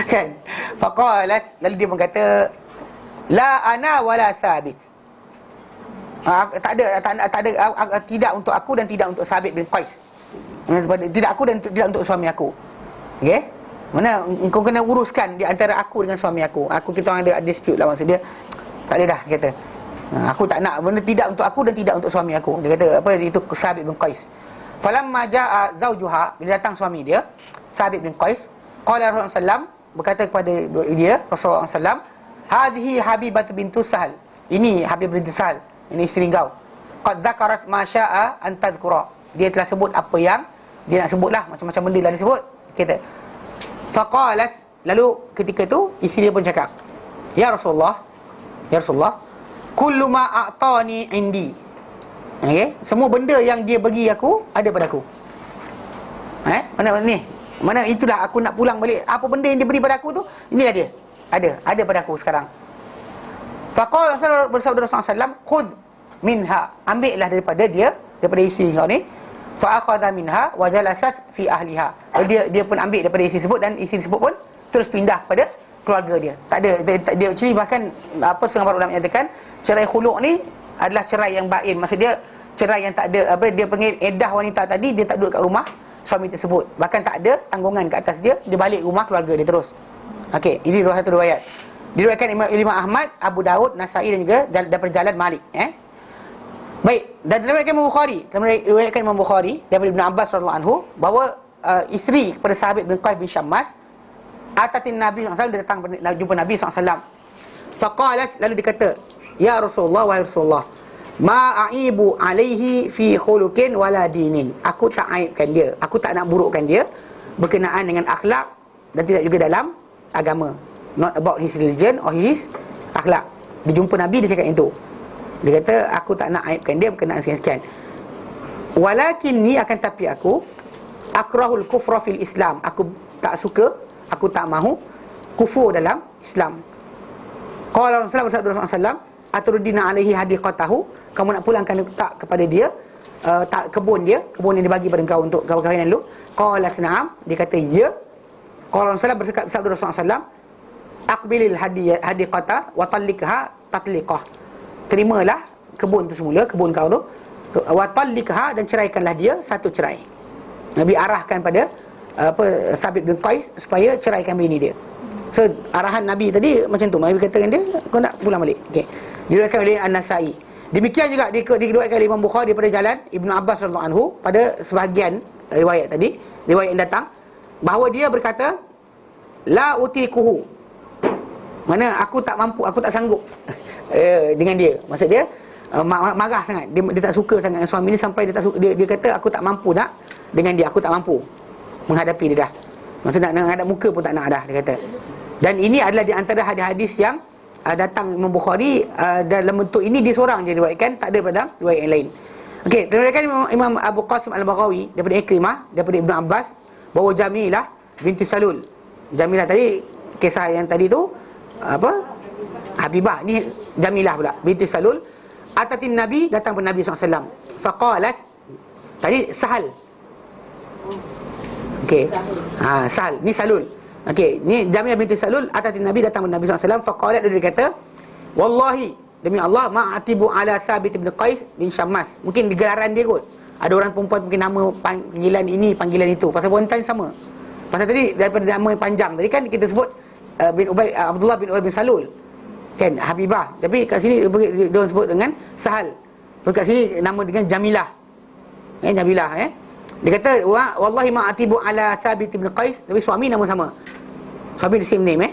Kan? Faqalat, lalu dia pun kata, "La ana wala Thabit." Tidak untuk aku dan tidak untuk Thabit bin Qais. Tidak aku dan tidak untuk suami aku. Okey? Mana engkau kena uruskan di antara aku dengan suami aku. Kita orang ada dispute lah, maksud dia. Tak boleh dah, dia kata. Aku tak nak benda tidak untuk aku dan tidak untuk suami aku. Dia kata apa itu Thabit bin Qais. Falamma jaa zawjuha, bila datang suami dia Thabit bin Qais, qala Rasulullah sallam, berkata kepada dia Rasulullah sallam, "Hadhihi Habibah bintu Sahal." Ini Habibah binti Sahal, ini isteri kau. "Qad dzakarat ma syaa an tadhkura." Dia telah sebut apa yang dia nak sebutlah, macam-macam benda lah dia sebut. Kata. Faqalat, lalu ketika tu isteri dia pun cakap, Ya Rasulullah, kullu ma a'tani indi." Okey, semua benda yang dia bagi aku ada pada aku. Mana ni? Mana itulah aku nak pulang balik. Apa benda yang dia beri pada aku tu? Inilah dia. Ada pada aku sekarang. Faqala bersabda Rasulullah sallam, "Khudh minha." Ambillah daripada isteri kau ni. Fa akhadha minha wa jalasat fi ahliha. Dia pun ambil daripada isteri tersebut dan isteri tersebut pun terus pindah kepada keluarga dia. Tak ada dia actually bahkan setengah para ulama menyatakan cerai khulu' ni adalah cerai yang bain. Maksud dia cerai yang tak ada dia panggil iddah wanita tadi, dia tak duduk kat rumah suami tersebut. Bahkan tak ada tanggungan kat atas dia balik rumah keluarga dia terus. Okey, ini satu riwayat. Diriwayatkan Imam Ahmad, Abu Daud, Nasai dan juga daripada jalan Malik. Baik, dan diriwayatkan Imam Bukhari daripada Ibn Abbas radhiyallahu anhu bahawa isteri kepada Thabit bin Qais bin Syammas atatin Nabi SAW, dia datang jumpa Nabi SAW. Faqalat, lalu dia kata, "Ya Rasulullah, wahai Rasulullah, ma aibu alaihi fi khuluqin wala dinin." Aku tak aibkan dia, aku tak nak burukkan dia berkenaan dengan akhlak dan tidak juga dalam agama. Not about his religion or his akhlak. Dia jumpa Nabi, dia cakap itu. Dia kata, aku tak nak aibkan dia berkenaan sekian-sekian. Walakinni, akan tapi aku akrahul kufra fil Islam. Aku tak suka, aku tak mahu kufur dalam Islam. Qala Rasulullah SAW, "Atrudina alaihi hadiqatahu." Kamu nak pulangkan tak kepada dia kebun yang dibagi pada engkau untuk kahwinan lu? Qala na'am, dia kata ya. Qala Rasulullah bersabda Rasulullah SAW, "Aqbilil hadiqata wa talliqha tatliqah." Terimalah kebun tu semula, kebun kau tu, wa talliqha, dan ceraikanlah dia satu cerai. Nabi arahkan pada Thabit bin Qais supaya ceraikan bini dia. So arahan Nabi tadi macam tu. Nabi katakan dia, kau nak pulang balik. Okey. Diriwayatkan oleh An-Nasai. Demikian juga diriwayatkan oleh Imam Bukhari daripada jalan Ibnu Abbas radhiyallahu anhu pada sebahagian riwayat tadi, riwayat yang datang, bahawa dia berkata, "La utikuhu." Mana aku tak mampu, aku tak sanggup dengan dia. Maksud dia marah sangat. Dia tak suka sangat dengan suami ni sampai dia kata aku tak mampu nak dengan dia, aku tak mampu menghadapi dia dah. Maksud nak hadap muka pun tak nak dah, dia kata. Dan ini adalah di antara hadis-hadis yang datang Imam Bukhari dalam bentuk ini, dia seorang je riwayatkan, tak ada pada riwayat yang lain. Okey, diriwayatkan Imam Abu Qasim Al-Baghawi daripada Ikrimah, daripada Ibnu Abbas, bahawa Jamilah binti Salul. Jamilah tadi, kisah yang tadi tu Habibah ni Jamilah pula binti Salul. Atatin Nabi, datang kepada Nabi SAW. Faqalat, tadi Sahal. Okey. Sahal, ni Salul. Okey, ni Jamilah binti Salul. Atatin Nabi, datang kepada Nabi SAW. Faqalat, dia kata, wallahi, demi Allah, ma'atibu ala Thabit bin Qais bin Syammas. Mungkin di gelaran dia kot. Ada orang perempuan mungkin nama panggilan ini, panggilan itu. Pasal wanita sama. Pasal tadi daripada nama yang panjang tadi kan kita sebut Abdullah bin Ubay bin Salul. Kan Habibah. Tapi kat sini dia sebut dengan Sahal. Kat sini nama dengan Jamilah. Jamilah Dia kata wallahi ma'atibu ala Thabit bin Qais, tapi suami nama sama. Suami the same name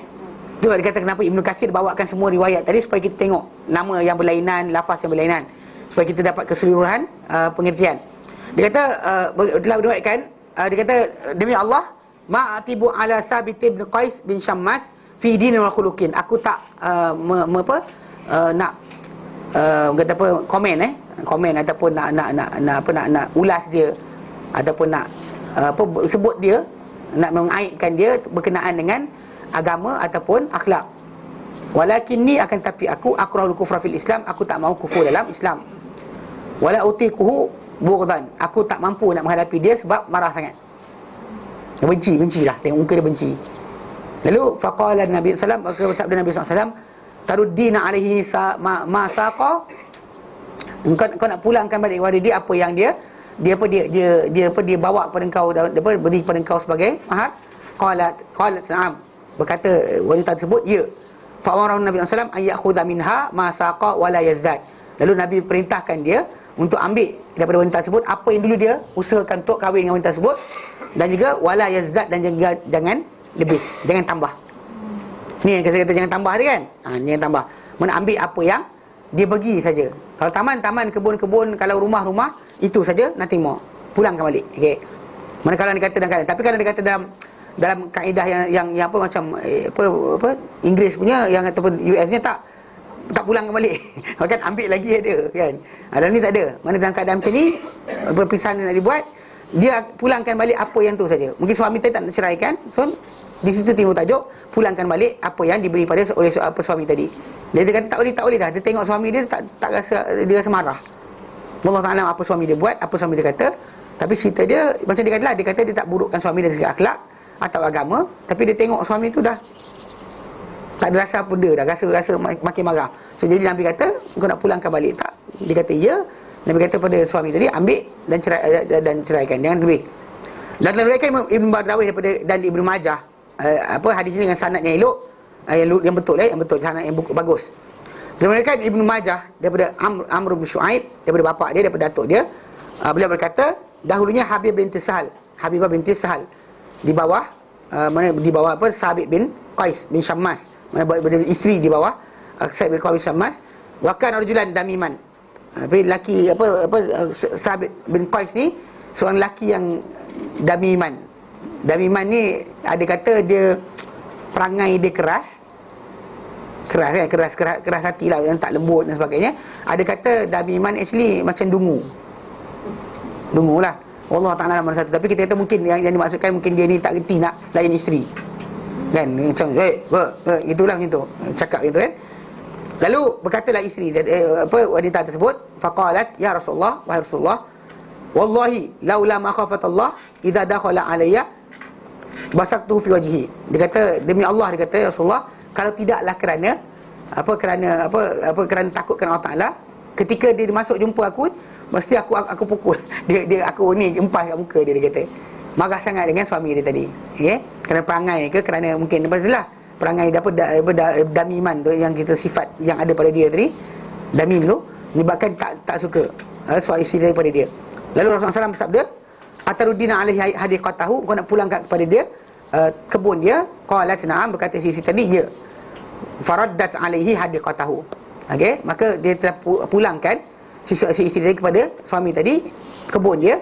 Itu dia kata kenapa Ibnu Katsir bawakan semua riwayat tadi supaya kita tengok nama yang berlainan, lafaz yang berlainan, supaya kita dapat keseluruhan pengertian. Dia kata telah diriwayatkan, dia kata demi Allah ma'atibu ala Thabit bin Qais bin Syammas fi dinin wa khuluqin. Aku tak nak kata apa komen ataupun nak ulas dia ataupun nak sebut dia, nak mengaitkan dia berkenaan dengan agama ataupun akhlak. Walakin ni akan tapi aku akrahul kufra fil Islam, aku tak mahu kufur dalam Islam. Wala utiquhu bughdan, aku tak mampu nak menghadapi dia sebab marah sangat. Benci lah, tengok muka dia benci. Lalu faqala Nabi sallallahu alaihi wasallam, sabda Nabi sallallahu alaihi wasallam, taruddina alaihi ma saqa, engkau nak pulangkan balik kepada dia apa yang dia bawa kepada engkau, beri kepada engkau sebagai mahar. Qalat na'am, berkata wanita tersebut ya. Fa amara Nabi sallallahu alaihi wasallam ayakhudha minha ma saqa wa la yazdad. Lalu Nabi perintahkan dia untuk ambil daripada wanita tersebut apa yang dulu dia usahakan untuk kahwin dengan wanita tersebut, dan juga wala yazdad, dan jangan lebih, jangan tambah. Ni yang saya kata jangan tambah tadi kan. Jangan tambah. Mana ambil apa yang dia bagi saja. Kalau taman-taman, kebun-kebun, kalau rumah-rumah, itu saja, nothing more. Pulangkan balik. Okey. Manakala dia kata dalam keadaan, tapi kalau dia kata dalam kaedah yang apa macam apa Inggeris punya, yang ataupun US punya tak pulangkan balik. Kan ambil lagi ada kan. Dalam ni tak ada. Mana dalam keadaan macam ni, perpisahan nak dibuat, dia pulangkan balik apa yang tu saja. Mungkin suami tadi tak nak ceraikan, so di situ timbul tajuk pulangkan balik apa yang diberi pada oleh suami tadi. Dia kata tak boleh dah. Dia tengok suami dia tak rasa, dia rasa marah. Allah Ta'ala apa suami dia buat, apa suami dia kata. Tapi cerita dia macam dia katalah, dia kata dia tak burukkan suami dari segi akhlak atau agama, tapi dia tengok suami tu dah tak ada rasa benda dah, rasa makin marah. So jadi Nabi kata kau nak pulangkan balik tak? Dia kata ya. Nabi kata pada suami tadi ambil dan ceraikan, jangan lebih. Dan dalam riwayat Ibn Bardawih daripada dan Ibnu Majah, hadis ini dengan sanad yang elok, yang betul sanad yang bagus. Dalam riwayat Ibnu Majah daripada Amr bin Shu'aib, daripada bapa dia, daripada datuk dia, beliau berkata dahulunya Habibah binti Sahal di bawah Thabit bin Qais bin Syammas, mana isteri di bawah Sa'id bin Qais bin Syammas. Wa kana rajulan damiman. Tapi lelaki Thabit bin Qais ni seorang lelaki yang damiman. Damiman ni ada kata dia perangai dia keras hati lah, yang tak lembut dan sebagainya. Ada kata damiman actually macam dungu lah. Allah Ta'ala mana satu. Tapi kita kata mungkin yang dimaksudkan mungkin dia ni tak reti nak layan isteri kan, macam gitulah macam tu, cakap gitu kan. Lalu berkatalah isteri wanita tersebut, faqalat ya Rasulullah, wahai Rasulullah, wallahi laula ma khafatallah idza dakhala alayya basaktuhu fi wajhi. Dia kata demi Allah, dia kata Rasulullah, kalau tidaklah kerana takutkan Allah Ta'ala, ketika dia masuk jumpa aku, mesti aku pukul dia aku ni empas kat muka dia kata. Marah sangat dengan suami dia tadi. Okey, kerana perangai ke, kerana mungkin pastilah perangai damiman tu, yang kita sifat yang ada pada dia tadi, damim tu menyebabkan tak suka suami isteri daripada dia. Lalu Rasulullah SAW bersabda, ataruddina alaihi hadiqatahu, kau nak pulangkan kepada dia kebun dia. Qalat na'am, berkata si tadi ya. Faraddat alaihi hadiqatahu. Okey, maka dia telah pulangkan si isteri dia kepada suami tadi kebun dia.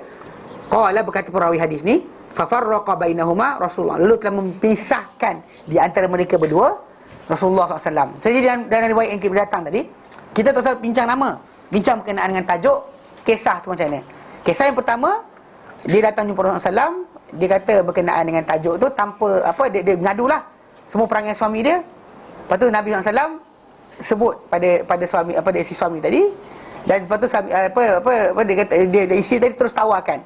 Qala, berkata perawi hadis ni, fa farraqa bainahuma Rasulullah, lalu telah memisahkan di antara mereka berdua Rasulullah SAW. Jadi dalam riwayat yang kita datang tadi, kita tak usah bincang nama, bincang berkenaan dengan tajuk kisah tu macam mana. Kisah yang pertama, dia datang jumpa Rasulullah SAW, dia kata berkenaan dengan tajuk tu tanpa dia ngadulah semua perangai suami dia. Lepas tu Nabi SAW sebut pada suami, pada isteri suami tadi. Dan lepas tu suami, dia kata, dia isteri tadi terus tawarkan,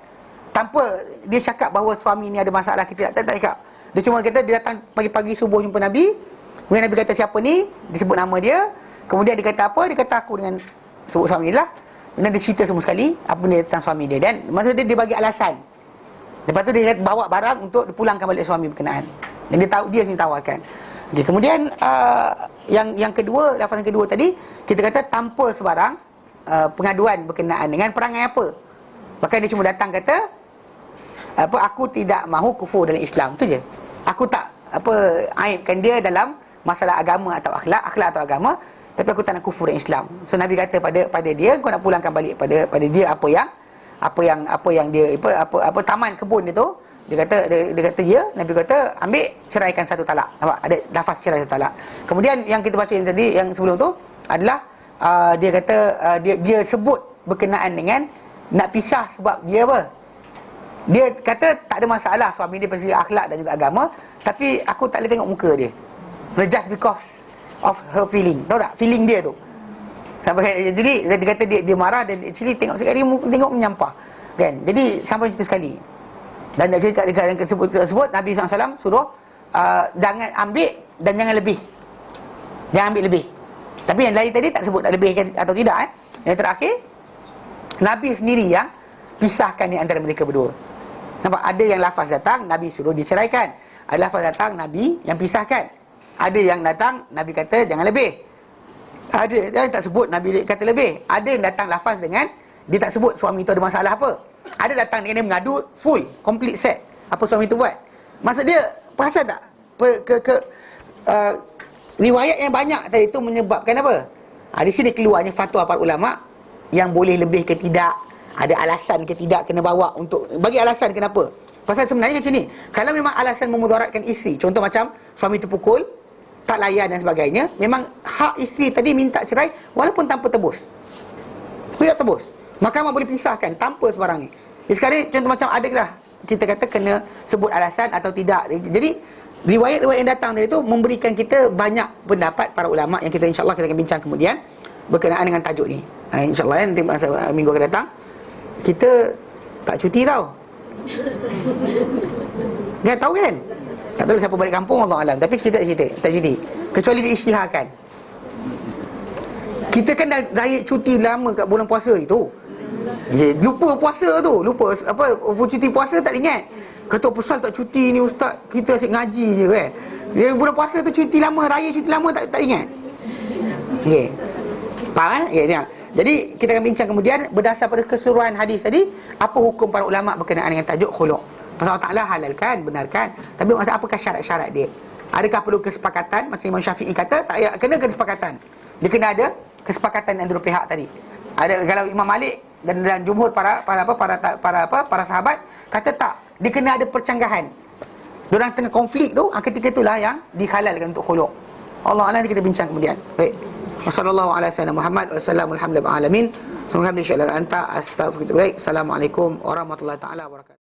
tanpa dia cakap bahawa suami ni ada masalah, kita tak cakap. Dia cuma kata dia datang pagi-pagi subuh jumpa Nabi. Kemudian Nabi kata siapa ni, dia sebut nama dia. Kemudian dia kata apa, dia kata aku dengan sebut suami dia lah. Kemudian dia cerita semua sekali apa benda tentang suami dia. Dan maksud dia bagi alasan. Lepas tu dia bawa barang untuk dipulangkan balik suami berkenaan. Dan dia tahu, dia sini tawarkan. Okay, kemudian yang kedua, lafaz yang kedua tadi, kita kata tanpa sebarang pengaduan berkenaan dengan perangai apa. Bahkan dia cuma datang kata aku tidak mahu kufur dalam Islam, tu je. Aku tak aibkan dia dalam masalah agama atau akhlak atau agama, tapi aku tak nak kufur dalam Islam. So Nabi kata pada dia, kau nak pulangkan balik pada dia apa yang dia taman kebun dia tu. Dia kata ya, Nabi kata ambil, ceraikan satu talak. Nampak? Ada lafaz cerai satu talak. Kemudian yang kita baca yang tadi, yang sebelum tu adalah dia kata dia sebut berkenaan dengan nak pisah sebab dia apa? Dia kata tak ada masalah suami dia pasal akhlak dan juga agama, tapi aku tak boleh tengok muka dia. Just because of her feeling. Tahu tak? Feeling dia tu. Sampai jadi dia kata dia marah dan actually tengok sekali tengok menyampah. Kan? Jadi sampai situ sekali. Dan dekat tersebut Nabi SAW suruh jangan ambil dan jangan lebih. Jangan ambil lebih. Tapi yang lain tadi tak sebut tak lebih atau tidak kan? Yang terakhir, Nabi sendiri yang pisahkan di antara mereka berdua. Nampak? Ada yang lafaz datang, Nabi suruh diceraikan. Ada lafaz datang, Nabi yang pisahkan. Ada yang datang, Nabi kata jangan lebih. Ada yang tak sebut, Nabi kata lebih. Ada yang datang lafaz dengan dia tak sebut suami itu ada masalah apa. Ada datang dengan dia mengadu full, complete set apa suami itu buat. Maksud dia, perasan tak? Riwayat yang banyak tadi itu menyebabkan apa? Di sini keluarnya fatwa para ulama yang boleh lebih ke tidak, ada alasan ke tidak kena bawa untuk bagi alasan kenapa. Pasal sebenarnya macam ni, kalau memang alasan memudaratkan isteri, contoh macam suami terpukul, tak layan dan sebagainya, memang hak isteri tadi minta cerai walaupun tanpa tebus. Tidak tebus, mahkamah boleh pisahkan tanpa sebarang ni. Sekarang contoh macam adakah kita kata kena sebut alasan atau tidak. Jadi riwayat-riwayat yang datang dari itu memberikan kita banyak pendapat para ulama yang kita insya-Allah kita akan bincang kemudian berkenaan dengan tajuk ni. InsyaAllah nanti minggu akan datang kita tak cuti tau. Kan tahu kan? Tak tahu siapa balik kampung Allah alam, tapi kita tak cuti. Kecuali diisytiharkan. Kita kan dah raya cuti lama kat bulan puasa itu. Lupa puasa tu, lupa cuti puasa tak ingat. Kata pasal tak cuti ni ustaz, kita asyik ngaji je kan. Bulan puasa tu cuti lama, raya cuti lama tak ingat. Okey. Faham tengok. Jadi kita akan bincang kemudian berdasar pada keseluruhan hadis tadi, apa hukum para ulama berkenaan dengan tajuk khulu'. Pasal Allah Ta'ala halalkan, benarkan, tapi maksud apakah syarat-syarat dia? Adakah perlu kesepakatan? Macam Imam Syafi'i kata, tak payah kena kesepakatan. Dia kena ada kesepakatan antara pihak tadi. Ada kalau Imam Malik dan jumhur para sahabat kata tak, dia kena ada percanggahan. Diorang tengah konflik tu, ketika itulah yang dihalalkan untuk khulu'. Allah Ta'ala nanti kita bincang kemudian. Baik. Wassallallahu ala sayyidina Muhammad wa sallallahu alhamdulillah alamin. Assalamualaikum warahmatullahi wabarakatuh.